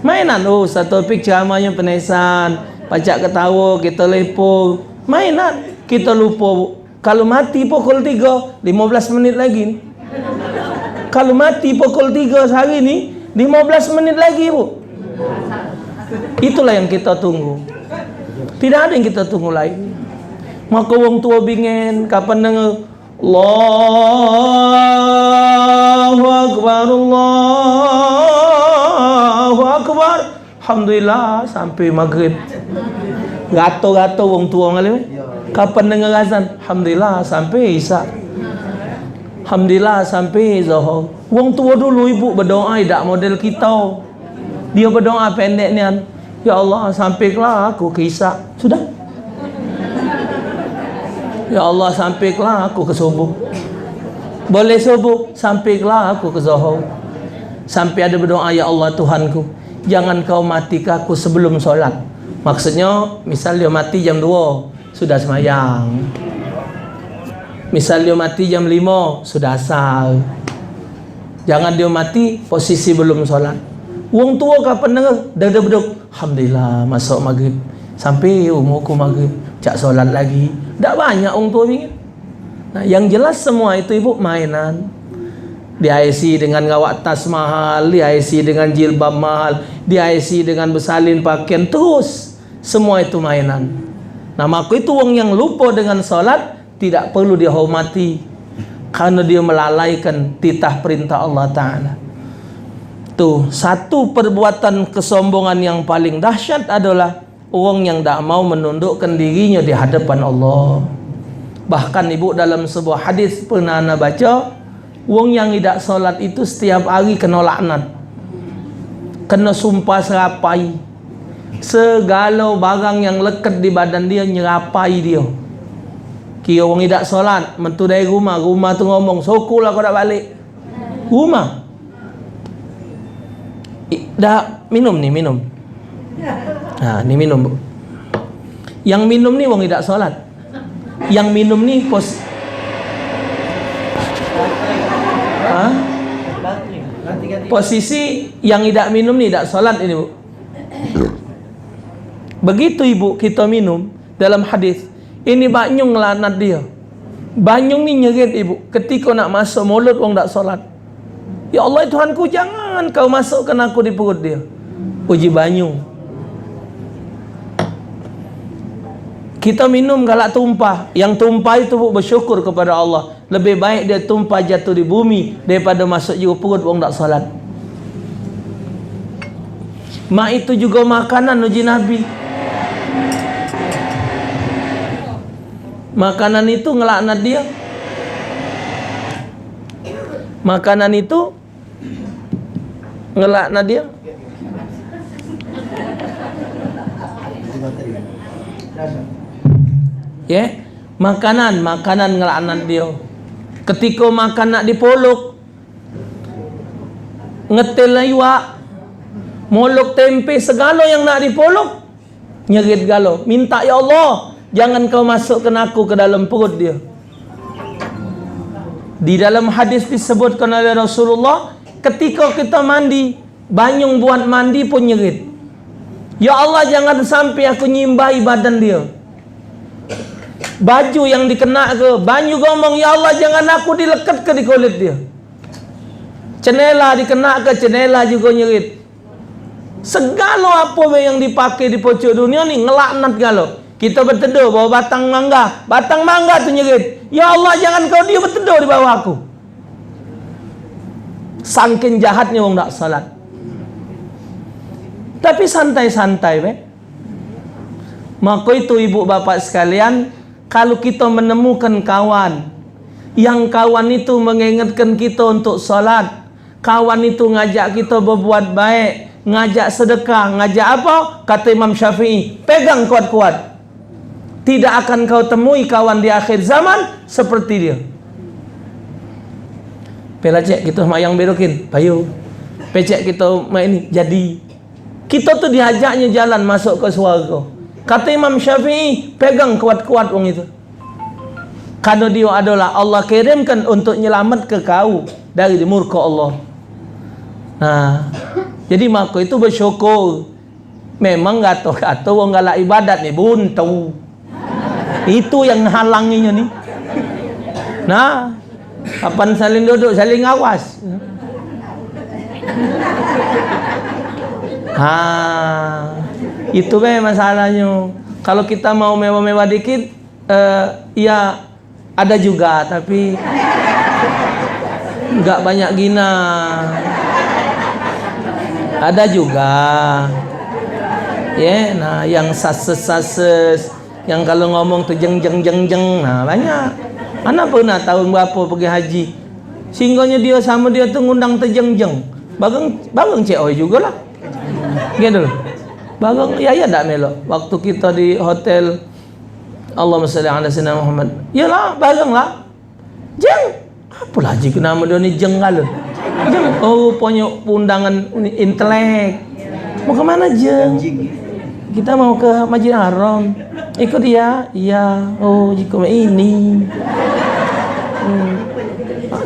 Mainan. Satu topik ceramahnya penesan. Pacak ketawa, kita lepo. Mainan. Kita lupa. Kalau mati pukul 3, 15 menit lagi. Kalau mati pukul 3 sehari ni, 15 menit lagi, Bu. Itulah yang kita tunggu. Tidak ada yang kita tunggu lain. Maka wong tua bingen kapan dengar Allahu Akbar, Allahu Akbar. Alhamdulillah sampai maghrib. Gato-gato wong tua ngalim. Kapan dengar azan? Alhamdulillah sampai isya. Alhamdulillah sampai zuhur. Wong tua dulu ibu berdoa tidak model kita. Dia berdoa pendek nian. Ya Allah, sampailah aku ke isya. Sudah. Ya Allah, sampailah aku ke subuh. Boleh subuh, sampailah aku ke zuhur. Sampai ada berdoa, ya Allah Tuhanku, jangan kau matikan aku sebelum solat. Maksudnya, misal dia mati jam 2, sudah semayang. Misal dia mati jam 5, sudah asar. Jangan dia mati posisi belum solat. Wong tua kapan dengar? Dah beduk. Alhamdulillah masuk maghrib. Sampai umurku maghrib, cak solat lagi. Tak banyak wong tua ingin. Nah, yang jelas semua itu ibu mainan. Dihiasi dengan ngawak tas mahal, dihiasi dengan jilbab mahal, dihiasi dengan bersalin pakaian, terus semua itu mainan. Nah, maka itu wong yang lupa dengan solat tidak perlu dihormati karena dia melalaikan titah perintah Allah Ta'ala. Tuh, satu perbuatan kesombongan yang paling dahsyat adalah orang yang tak mau menundukkan dirinya di hadapan Allah. Bahkan ibu dalam sebuah hadis pernah anda baca, wong yang tidak solat itu setiap hari kena laknat, kena sumpah serapai. Segala barang yang lekat di badan dia nyerapai dia. Kira orang tidak solat, mentu dari rumah tu ngomong, sokulah kau tak balik. Rumah. Dah minum ni, minum. Nah, ni minum, Bu. Yang minum ni orang tidak solat. Yang minum ni posisi yang tidak minum ni tidak solat ini, Bu. Begitu ibu kita minum dalam hadis ini banyung ngelanat dia. Banyung ni nyerit ibu ketika nak masuk mulut orang tak solat. Ya Allah Tuhanku, jangan kau masukkan aku di perut dia. Uji banyung. Kita minum galak tumpah. Yang tumpah itu bu, bersyukur kepada Allah. Lebih baik dia tumpah jatuh di bumi daripada masuk juga perut orang tak solat. Mak itu juga makanan uji Nabi. Makanan itu ngelaknat dia. Makanan itu ngelaknat dia. Ya, makanan ngelaknat dia. Ketika makan nak dipolok, ngetel iwak, molok tempe, segala yang nak dipolok, nyerit galau, minta ya Allah, jangan kau masukkan aku ke dalam perut dia. Di dalam hadis disebutkan oleh Rasulullah, ketika kita mandi, banyung buat mandi pun nyerit, ya Allah jangan sampai aku nyimbai badan dia. Baju yang dikena ke, banyu ngomong, ya Allah jangan aku dilekat ke di kulit dia. Cenela dikena ke, cenela juga nyerit. Segala apa yang dipakai di pojok dunia ni ngelaknat galau. Kita berteduh bawah batang mangga tu nyerit, ya Allah jangan kau dia berteduh di bawah aku. Saking jahatnya orang tak salat. Tapi santai-santai be. Maka itu ibu bapak sekalian, kalau kita menemukan kawan, yang kawan itu mengingatkan kita untuk salat, kawan itu ngajak kita berbuat baik, ngajak sedekah, ngajak apa? Kata Imam Syafi'i, pegang kuat-kuat. Tidak akan kau temui kawan di akhir zaman seperti dia. Pela cek kita mayang berokin, payu. Pecek kita main ini jadi. Kita tuh diajaknya jalan masuk ke surga. Kata Imam Syafi'i, pegang kuat-kuat wong itu. Karena dia adalah Allah kirimkan untuk nyelamat ke kau dari murka Allah. Nah, jadi maka itu bersyukur. Memang gato-gato wong galak ibadat nih buntu. Itu yang halanginya nih. Nah, kapan saling duduk, saling awas. Itu masalahnya. Kalau kita mau mewah-mewah dikit, ya ada juga, tapi nggak banyak gina. Ada juga, ya. Nah, yang sases, yang kalau ngomong tuh jeng, nah banyak. Anak pernah tahun berapa pergi haji, singgonya dia sama dia tuh ngundang tuh jeng, bagong cewek juga lah. Gitu loh. Bagong ya dak melo. Waktu kita di hotel Allahumma shalli ala sayyidina Muhammad. Yalah, bagong lah. Jeng. Apa lagi nama dia ni jeng kali. Jeng. Oh, punya undangan intelek. Mau ke mana jeng? Kita mau ke Masjid Haram. Ikut dia? Iya. Oh, jika ini.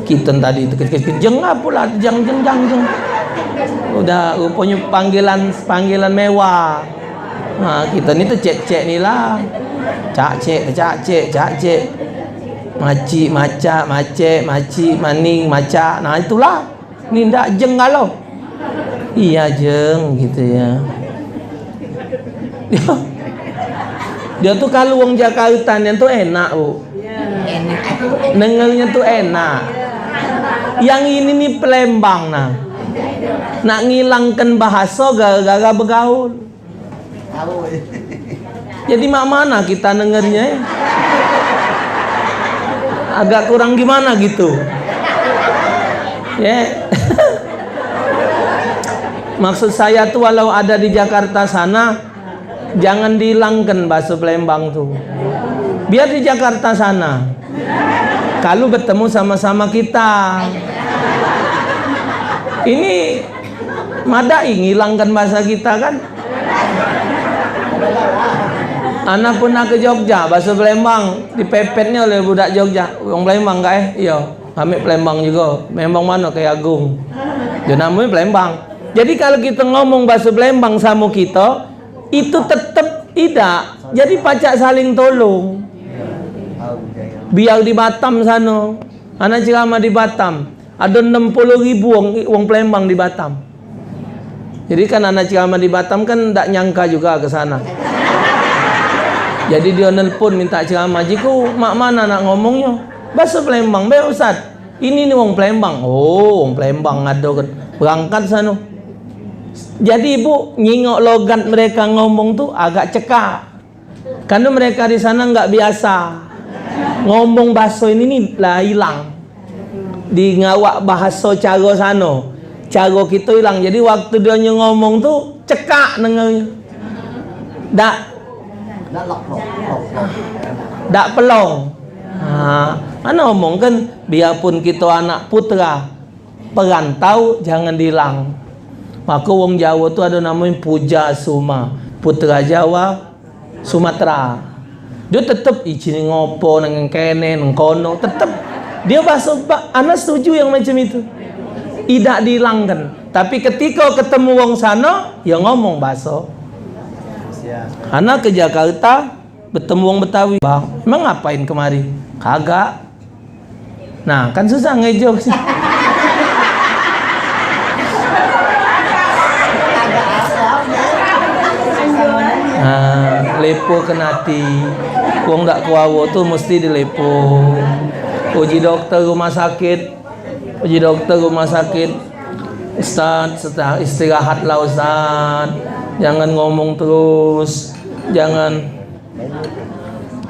Kita tadi itu jeng apa lah, jeng. Udah punya panggilan mewah. Nah, kita ni tuh cek ni lah. Cak cek. Maci, maca, mace, maci, maning, maca. Nah, itulah. Ni ndak jeng kalau. Iya jeng gitu ya. Dia tuh kalau wong Jakarta yang tuh enak, Bu. Dengernya tuh enak. Yang ini nih Palembang nah. Nak ngilangkan bahasa gara-gara bergaul. Jadi mak mana kita dengernya? Agak kurang gimana gitu. Ya. Maksud saya tuh walau ada di Jakarta sana, jangan dihilangkan bahasa Palembang tuh. Biar di Jakarta sana. Kalau bertemu sama-sama kita. Ini madai ngilangkan bahasa kita kan. Anak pernah ke Jogja, bahasa Palembang dipepetnya oleh budak Jogja. Orang Palembang enggak Iya, kami Palembang juga. Palembang mana kayak Agung. Dia namanya Palembang. Jadi kalau kita ngomong bahasa Palembang sama kita, itu tetap tidak. Jadi pacak saling tolong. Biar di Batam sana, anak ceramah di Batam, ada 60.000 wong Palembang di Batam. Jadi kan anak ceramah di Batam kan tak nyangka juga ke sana. Jadi dia nelpon minta ceramah. Jiku mak mana nak ngomongnya? Bahasa Palembang. Baik Ustaz, ini nih wong Palembang. Oh, wong Palembang ada kan. Berangkat sana. Jadi ibu nyingok logat mereka ngomong tuh agak cekak. Karena mereka di sana nggak biasa. Ngomong bahasa ini nih lah hilang. Di ngawak bahasa cara sana. Cara kita hilang. Jadi waktu dia ngomong tuh cekak dengarnya. Dak pelong. Mana ngomong kan biarpun kita anak putra perantau jangan hilang. Maka wong Jawa tu ada namanya Puja Suma, putra Jawa Sumatera. Dia tetap icini ngopo nang kene nang kono, tetap dia bahasa anak setuju yang macam itu. Tidak dihilangkan. Tapi ketika ketemu wong sana, ya ngomong bahasa. Anak ke Jakarta bertemu wong Betawi, Bang, emang ngapain kemari? Kagak. Nah, kan susah ngejok sih. Lepo kenati. Wong dak kuawo tuh mesti dilepo. Uji dokter rumah sakit. Ustaz, istirahatlah Ustaz. Jangan ngomong terus. Jangan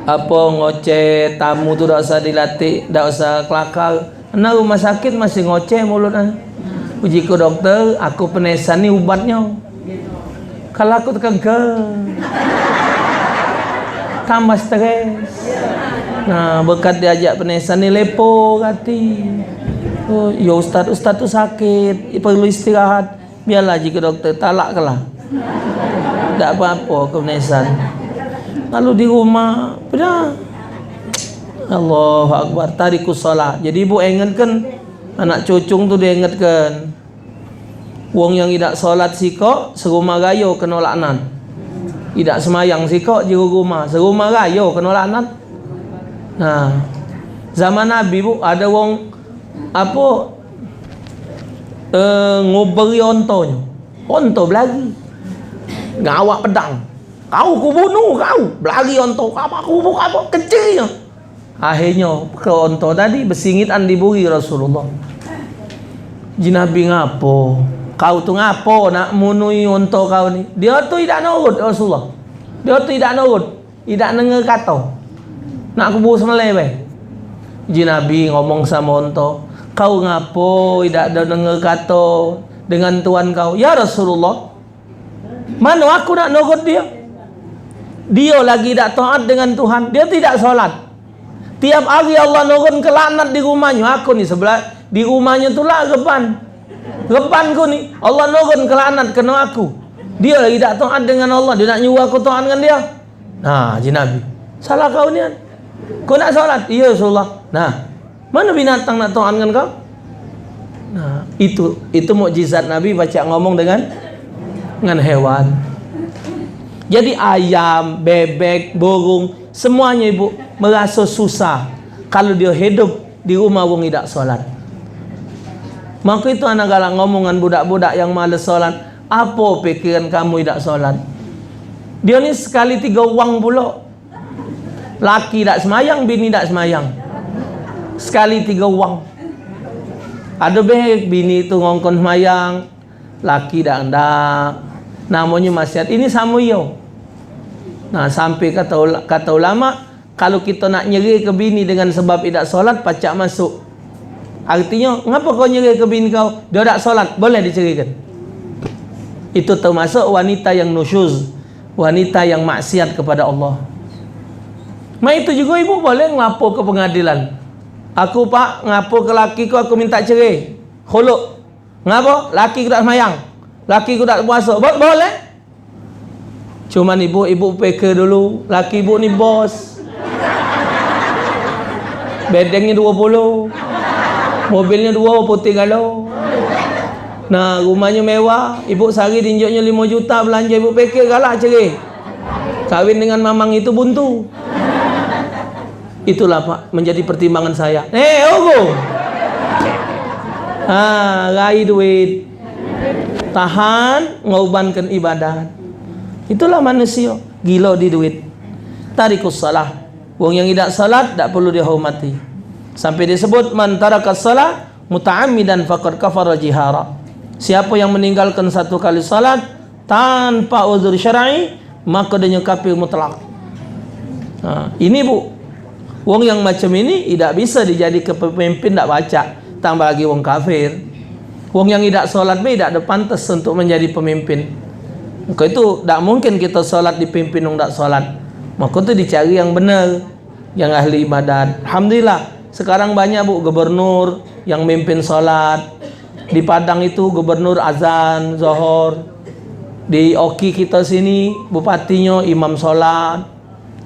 ngoceh. Tamu tuh dak usah dilatih, dak usah kelakar. Karena rumah sakit masih ngoceh mulutnya. Uji ke dokter, aku penesan nih obatnya. Kalau aku kagak. tambah stres. Nah, berkat diajak penesan ni lepo kati. Oh, ya ustaz tu sakit, perlu istirahat. Biarlah jika doktor talak kelah. Tak apa-apa ke penesan. Lalu di rumah, pada Allahu Akbar, tarikus salat. Jadi ibu ingatkan anak cucung tu dia ingatkan. Wong yang tidak solat sikok serumah gayo kena laknat. Tidak semayang sikok di rumah serumah gayo kena laknat. Nah, zaman Nabi bu ada wong apa nguberi ontonya. Onto belagi. Ngawak pedang. Kau ku bunuh kau. Belagi onto apa ku bunuh apa kecilnya. Akhirnya ke onto tadi bersingitan diburi Rasulullah. Jinabi ngapo? Kau tu ngapo nak munui onto kau ni? Dia tu tidak nurut Rasulullah. Dia tu tidak nurut, tidak dengar kata. Nak kubur semelai be. Jinabi ngomong sama onto, kau ngapo tidak ada dengar kata dengan Tuhan kau? Ya Rasulullah, mana aku nak nurut dia? Dia lagi tak taat dengan Tuhan, dia tidak solat. Tiap hari Allah nurun kelaknat di rumahnya. Aku ni sebelah di rumahnya tu lah Rebanku ni Allah nurun kelaknat kena aku. Dia lagi tak taat dengan Allah, dia nak nyuruh aku taat dengan dia. Nah, Nabi, salah kau ni kan? Kau nak solat? Iya Rasulullah. Nah, mana binatang nak taat dengan kau? Nah, itu mukjizat Nabi baca ngomong dengan hewan. Jadi ayam, bebek, burung, semuanya ibu merasa susah kalau dia hidup di rumah wong tidak solat. Maka itu anak galak ngomongan budak-budak yang malas solat. Apa pikiran kamu tidak solat? Dia ni sekali 3 wang pula. Laki tak semayang, bini tak semayang. Sekali 3 wang. Ada baik bini itu ngongkon semayang, laki tak hendak. Namanya maksiat. Ini sama yo. Nah, sampai kata ulama, kalau kita nak nyeri ke bini dengan sebab tidak solat, pacak masuk. Artinya, ngapa kau nyeri ke bini kau? Dia tak solat, boleh dicerikan. Itu termasuk wanita yang nusyuz, wanita yang maksiat kepada Allah. Itu juga ibu boleh ngapor ke pengadilan. Aku pak ngapor ke lakiku, aku minta cerai. Khuluk. Ngapa? Laki ku tak semayang, laki ku tak puasa. Boleh. Cuman ibu fikir dulu, laki ibu ni bos. Bedengnya 20, mobilnya 2 putih galau. Nah, rumahnya mewah, ibu sehari dinjoknya 5 juta belanja, ibu fikir galak cerai. Kawin dengan mamang itu buntu. Itulah pak menjadi pertimbangan saya. Ogo. Rai duit. Tahan ngaubankan ibadat. Itulah manusia, gila di duit. Tarikus salah. Wong yang tidak salat tak perlu dihormati. Sampai disebut man tarakas salat muta'ammidan faqad kafara jihara. Siapa yang meninggalkan 1 kali salat tanpa uzur syar'i, maka dia kafir mutlak. Ini bu, wong yang macam ini tidak bisa dijadikan pemimpin, tak baca, tambah lagi wong kafir. Wong yang tidak salat tidak ada pantas untuk menjadi pemimpin. Maka itu tak mungkin kita salat dipimpin wong tak salat. Maka itu dicari yang benar, yang ahli ibadat. Alhamdulillah sekarang banyak bu gubernur yang mimpin salat. Di Padang itu gubernur azan Zohor. Di Oki kita sini bupatinya imam salat.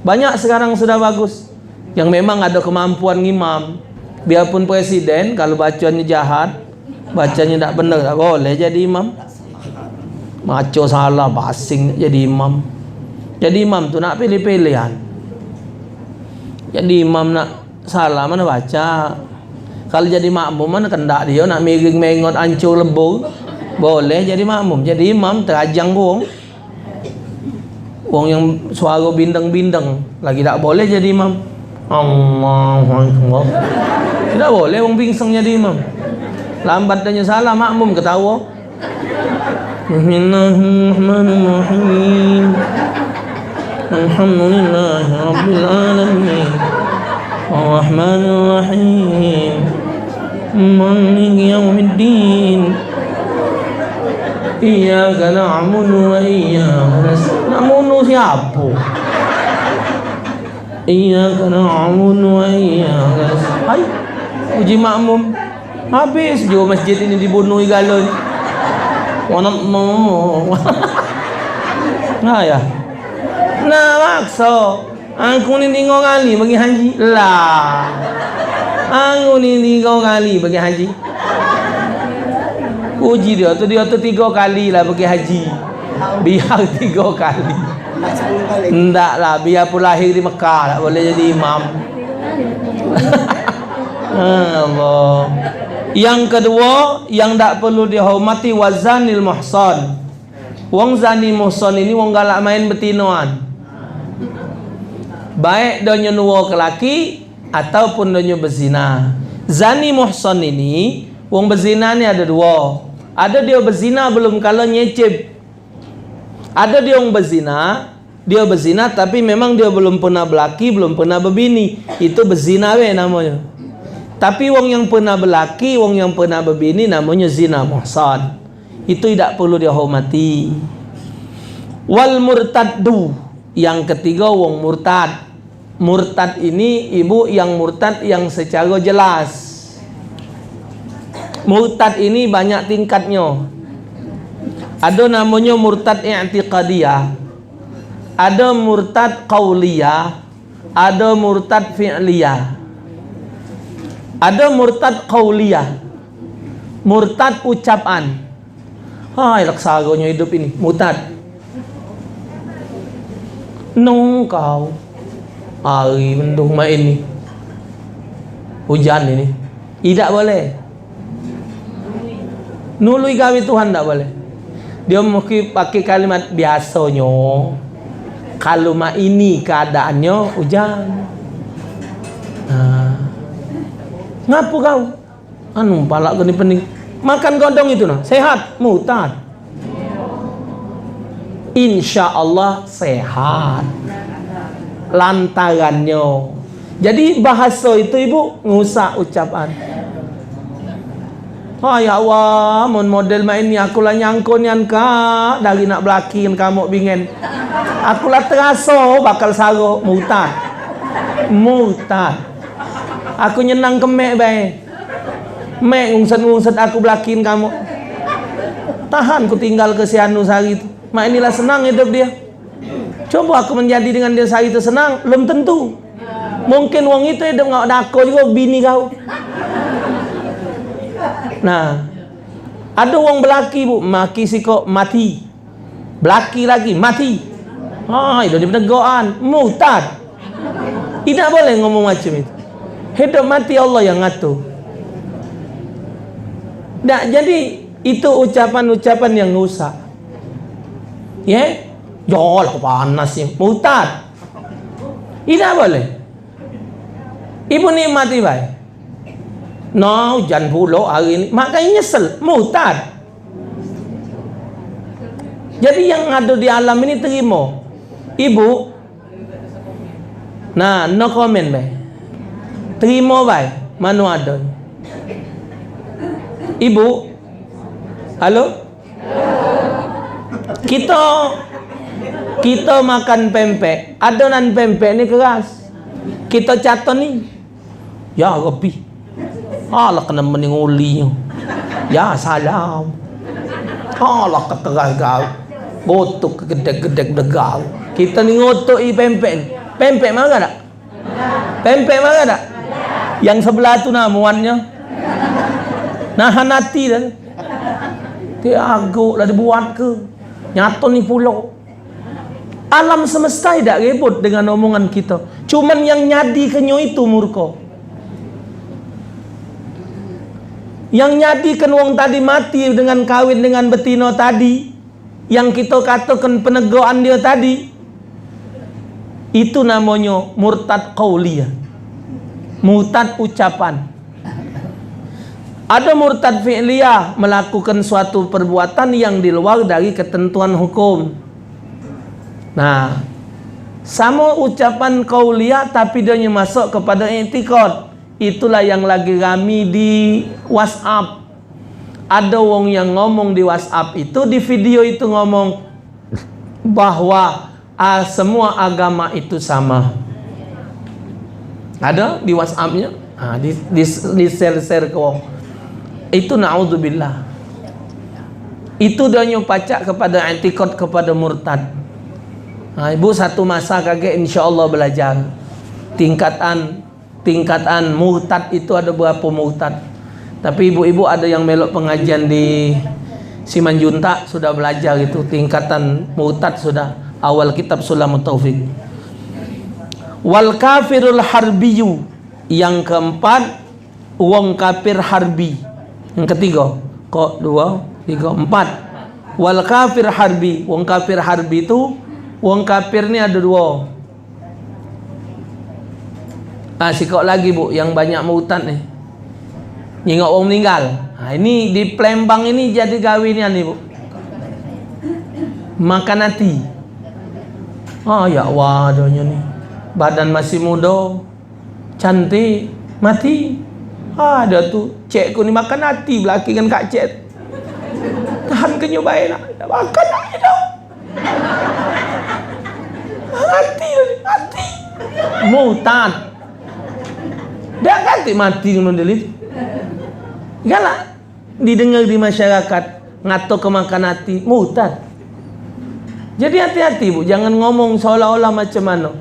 Banyak sekarang sudah bagus yang memang ada kemampuan ngimam. Biarpun presiden kalau bacanya jahat, bacanya tak benar, tak boleh jadi imam. Maco salah, basing jadi imam. Jadi imam tu nak pilih-pilihan. Jadi imam nak salah mana baca. Kalau jadi makmum mana kendak dia nak miring mengot ancur lebur, boleh jadi makmum. Jadi imam terajang wong. Wong yang suara bindeng-bindeng lagi tak boleh jadi imam. Allahu Akbar. Tidak boleh wong bingseng jadi imam. Lambat tanya salah makmum ketawa. Bismillahirrahmanirrahim. Alhamdulillahirabbil alamin. Arrahmanirrahim. Maliki yaumiddin. Iyyaka na'budu wa iyyaka nasta'in. Na'budu siapa? Iyyaka na'budu wa iyyaka nasta'in. Hai, uji makmum. Habis juga masjid ini dibunuh galon. Wanat mau. Nah ya. Nah makso. Aku ni 3 kali bagi haji. Lah. Aku ni 3 kali bagi haji. Uji dia tu 3 kali lah bagi haji. Biar 3 kali. Enggak lah, biar pun lahir di Mekah tak boleh jadi imam. Allah. Yang kedua, yang tak perlu dihormati wazanil muhsan. Wong zani muhsan ini wong galak main betinoan. Baik donya nuwa ke laki ataupun donya berzina. Zani muhsan ini wong berzina ni ada 2. Ada dia berzina belum kalau nyecip. Ada dia wong berzina tapi memang dia belum pernah berlaki, belum pernah berbini. Itu berzina namanya. Tapi wong yang pernah berlaki, wong yang pernah berbini namanya zina muhsan. Itu tidak perlu dihormati. Wal murtaddu, yang ketiga wong murtad. Murtad ini ibu yang murtad yang secara jelas. Murtad ini banyak tingkatnya. Ada namanya murtad i'tiqadiyah, ada murtad qauliyah, ada murtad fi'liyah. Ada murtad qauliyah, murtad ucapan. Hai laksagonya hidup ini murtad. Nung kau hari mendung main ini hujan ini tidak boleh. Nului gawe Tuhan tak boleh. Dia mungkin pakai kalimat biasanya. Kalau mak ini keadaannya hujan. Ngapa kau? Anu palak kau ni pening. Makan godong itu nah, sehat, murtad. Insya Allah sehat. Lantarannya. Jadi bahasa itu ibu ngusak ucapan. Oh ya Allah, model main ni aku lah nyangkut nian ka dari nak belakin kamu bingen. Aku lah terasa bakal saro murtad. Murtad. Aku nyenang kemek bae. Mek ngungset aku belakin kamu. Tahan ku tinggal ke si anu sehari itu. Mak inilah senang hidup dia. Coba aku menjadi dengan dia sehari itu senang, belum tentu. Mungkin wong itu hidup ngak dako juga bini kau. Nah, ada wong belaki bu, maki si kok mati, belaki lagi mati. Itu di penegaan, murtad. Tidak boleh ngomong macam itu. Hidup mati Allah yang ngatur. Nah, jadi itu ucapan-ucapan yang rusak. Ya, lah panas ya, murtad. Tidak boleh. Ibu nikmati baik. No, hujan pula hari ini. Makanya nyesel, murtad. Jadi yang ada di alam ini terima. Ibu, nah, no comment baik. Terima baik. Mana ada? Ibu, halo? Kita makan pempek. Adonan pempek ni keras. Kita caton ni. Ya Rabbi. Allah kena meninguli. Ya salam. Allah kekeras kau. Botuk gedek-gedek degal. Kita ni ngotok pempek ni. Pempek mana tak? Pempek mana tak? Yang sebelah tu namuannya. Nahan hati dah. Dia agak lah dibuat ke. Nyata ni pulau. Alam semesta tidak ribut dengan omongan kita. Cuman yang nyadi kenyo itu murka. Yang nyadikan wong tadi mati dengan kawin dengan betina tadi, yang kita katakan penegaan dia tadi, itu namanya murtad qauliyah, murtad ucapan. Ada murtad fi'liyah, melakukan suatu perbuatan yang di luar dari ketentuan hukum. Nah, sama ucapan qauliyah tapi dia masuk kepada i'tiqad. Itulah yang lagi rame di WhatsApp. Ada wong yang ngomong di WhatsApp itu, di video itu ngomong bahwa semua agama itu sama. Ada di WhatsApp-nya. Di share ke wong. Itu naudzubillah. Itu dia pacak kepada i'tikad kepada murtad. Ibu satu masa kakek insyaallah belajar tingkatan murtad itu ada berapa murtad. Tapi ibu-ibu ada yang melok pengajian di Simanjuntak sudah belajar itu tingkatan murtad sudah awal kitab Sulamut Taufik. Wal kafirul harbiyu, yang keempat wong kafir harbi. Yang ketiga kok 2 3 4 wal kafir harbi. Wong kafir harbi itu wong kafir ni ada 2. Sikok lagi bu yang banyak murtad nih, nyingok orang meninggal. Ini di Palembang ini jadi gawinian nih bu, makan hati. Ya Allah, adanya nih badan masih muda, cantik, mati. Ada tuh cekku ni makan hati belaki kan kak cek. Tahan kenyobain nak makan hati dah. Mati. Murtad. Dia ganti mati model itu. Galak didengar di masyarakat ngato kemakan hati murtad. Jadi hati-hati bu, jangan ngomong seolah-olah macam mana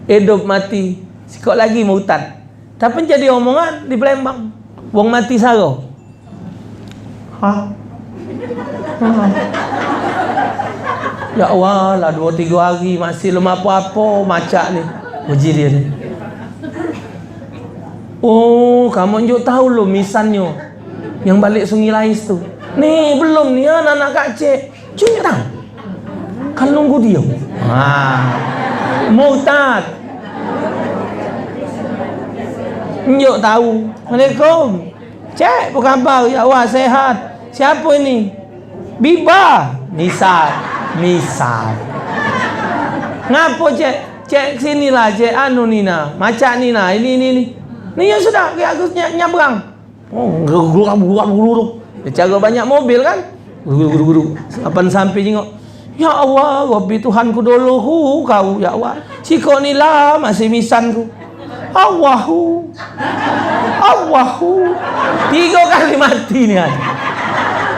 hidup mati sikok lagi murtad. Tapi jadi omongan di Palembang, wong mati saro. Ya Allah lah 2-3 hari masih lemah apa-apa macak ni. Uji dia ni. Kamu njuk tahu lo misannya yang balik Sungai Lais tu. Nih belum nih anak-anak Kak Cek. Cuma tahu. Kan nunggu dia. Murtad. Njuk tahu. Assalamualaikum. Cek, apa khabar? Ya Allah sehat. Siapa ini? Biba. Misal. Ngapo cek sinilah cek anu Nina. Macak Nina ini. Ni yang sudah kayak aku nyabrang. Guru. Cara banyak mobil kan? Guru. Kapan sampai jengok? Ya Allah, Rabbi Tuhanku dulu kau ya Allah. Siko ni lah masih misanku. Allahu. 3 kali mati ni.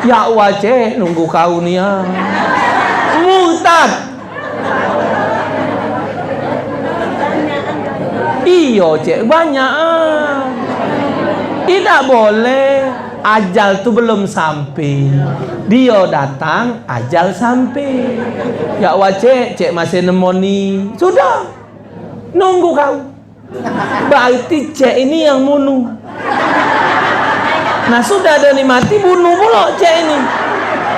Ya Allah cek nunggu kau ni ya. Murtad. Iyo cek banyak. Tidak boleh. Ajal tu belum sampai. Dia datang, ajal sampai. Ya wacek, cek masih nemoni. Sudah. Nunggu kau. Berarti cek ini yang bunuh. Nah sudah ada ni mati, bunuh pula cek ini.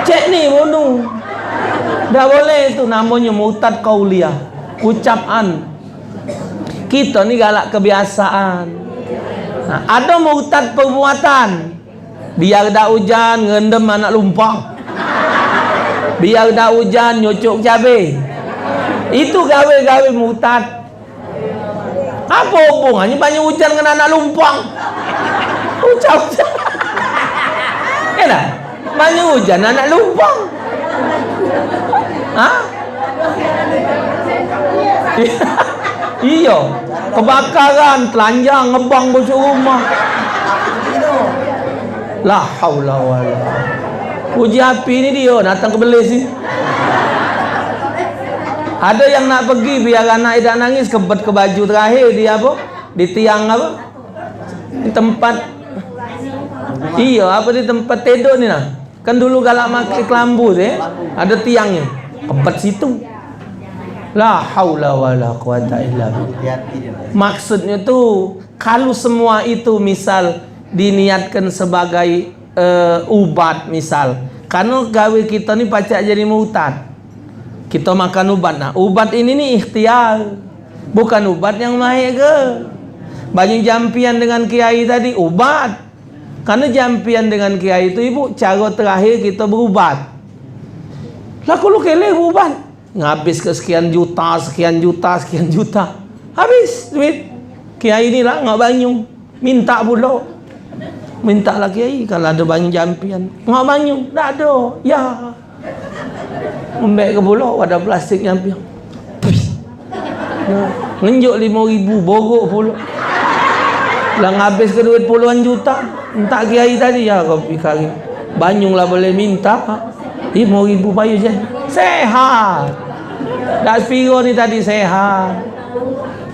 Cek ni bunuh. Dah boleh itu namanya murtad qauliyah. Ucapan. Kita ni galak kebiasaan. Nah, ada murtad perbuatan. Biar dah hujan ngendem anak lumpang. Biar dah hujan nyucuk cabai. Itu gawe-gawe murtad. Apa hubungannya banyak hujan dengan anak lumpang? Ucap. Kenapa? Banyak hujan anak lumpang. Iya, kebakaran, telanjang, ngebang bocor rumah. La haula wala. Uji api ni dia datang ke Belis ni. Ada yang nak pergi biar anak tidak nangis, kebet ke baju terakhir dia apa? Di tiang apa? Di tempat. Iya, apa di tempat tidur ni lah. Kan dulu galak makai kelambu tu ada tiangnya. Kebet situ. La haula wala quwata illa billah. Maksudnya tu kalau semua itu misal diniatkan sebagai ubat misal, karena gawe kita ni pacak jadi murtad. Kita makan ubat. Nah, ubat ini nih ikhtiar. Bukan ubat yang mahir ke. Banyak jampian dengan kiai tadi ubat. Karena jampian dengan kiai itu ibu cara terakhir kita berubat. Lah kalau kele berubat ngabis ke sekian juta. Habis duit. Kiai ni lah ngak banyu. Minta pula. Minta lah kiai kalau ada banyak jampian. Ngak banyu. Tak ada. Ya. Membek ke pula wadah plastik jampian. Ngenjuk 5.000 borok pula. Lang habis ke duit puluhan juta. Entah kiai tadi ya kopi kari. Banyung lah boleh minta. 5.000 payu je. Sehat. Dak Spiro ni tadi sehat.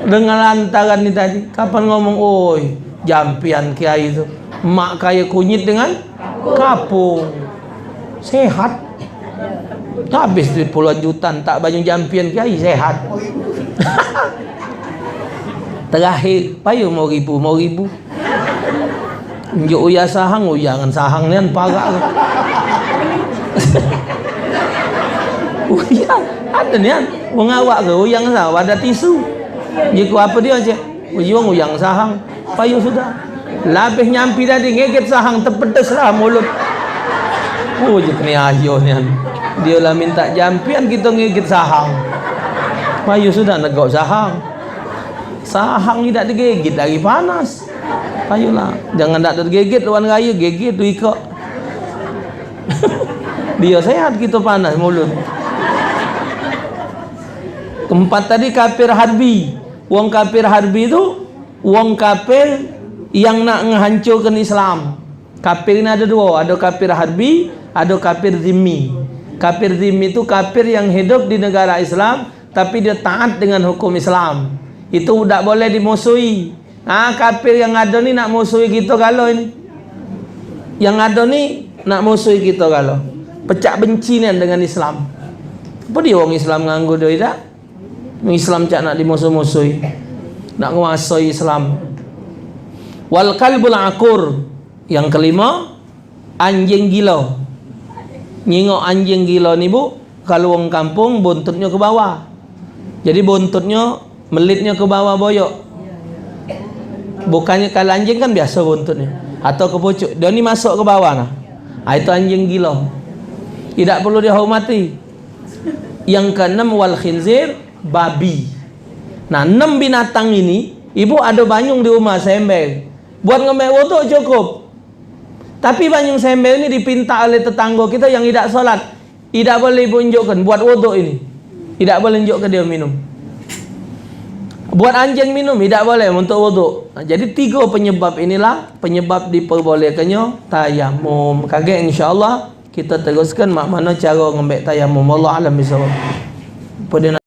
Dengan lantaran ni tadi. Kapan ngomong, oi, jampian kiai tu. Mak kaya kunyit dengan kapung. Sehat. Habis duit puluhan juta. Tak banyung jampian kiai sehat. Terakhir payu mau ribu njuk uya sahang uyangan sahang nian parak uyang ada nian wong awak ke uyang sah ada tisu jiku apa dia aja uyang sahang payu sudah labih nyampi tadi ngeget sahang terpedes lah mulut jik ni ayo nian dia lah minta jampian kita ngeget sahang payu sudah negok sahang tidak digigit lagi panas. Ayolah, jangan tak tergigit luan raya gigit tu ikut. Dia sehat kita panas mulut. Keempat tadi kafir harbi. Wong kafir harbi tu wong kafir yang nak menghancurkan Islam. Kafir ini ada dua, ada kafir harbi, ada kafir zimmi. Kafir zimmi itu kafir yang hidup di negara Islam tapi dia taat dengan hukum Islam. Itu tidak boleh dimusuhi. Kafir yang ada ni nak musuhi kita kalau ini. Yang ada ni nak musuhi kita kalau. Pecah benci ni dengan Islam. Apa dia orang Islam nganggu dia tak? Islam cak nak dimusuh-musuhi. Nak menguasai Islam. Wal kalbul akur. Yang kelima, anjing gila. Nyingok anjing gila ni bu, kalau orang kampung buntutnya ke bawah. Jadi buntutnya melitnya ke bawah boyok. Bukannya kalau anjing kan biasa buntutnya atau ke pucuk, dia ni masuk ke bawah nah. Itu anjing gila. Tidak perlu dihormati. Yang keenam wal khinzir, babi. Nah, 6 binatang ini, ibu ada banyung di rumah sembel. Buat ngemeh wudu cukup. Tapi banyung sembel ini dipinta oleh tetangga kita yang tidak solat. Tidak boleh ibu unjukkan buat wudu ini. Tidak boleh unjukkan dia minum. Buat anjing minum tidak boleh untuk wudu. Jadi 3 penyebab inilah penyebab diperbolehkannya tayamum. Kagak insya-Allah kita teruskan mak mana cara ngambil tayamum. Allah alam bisawab. Pada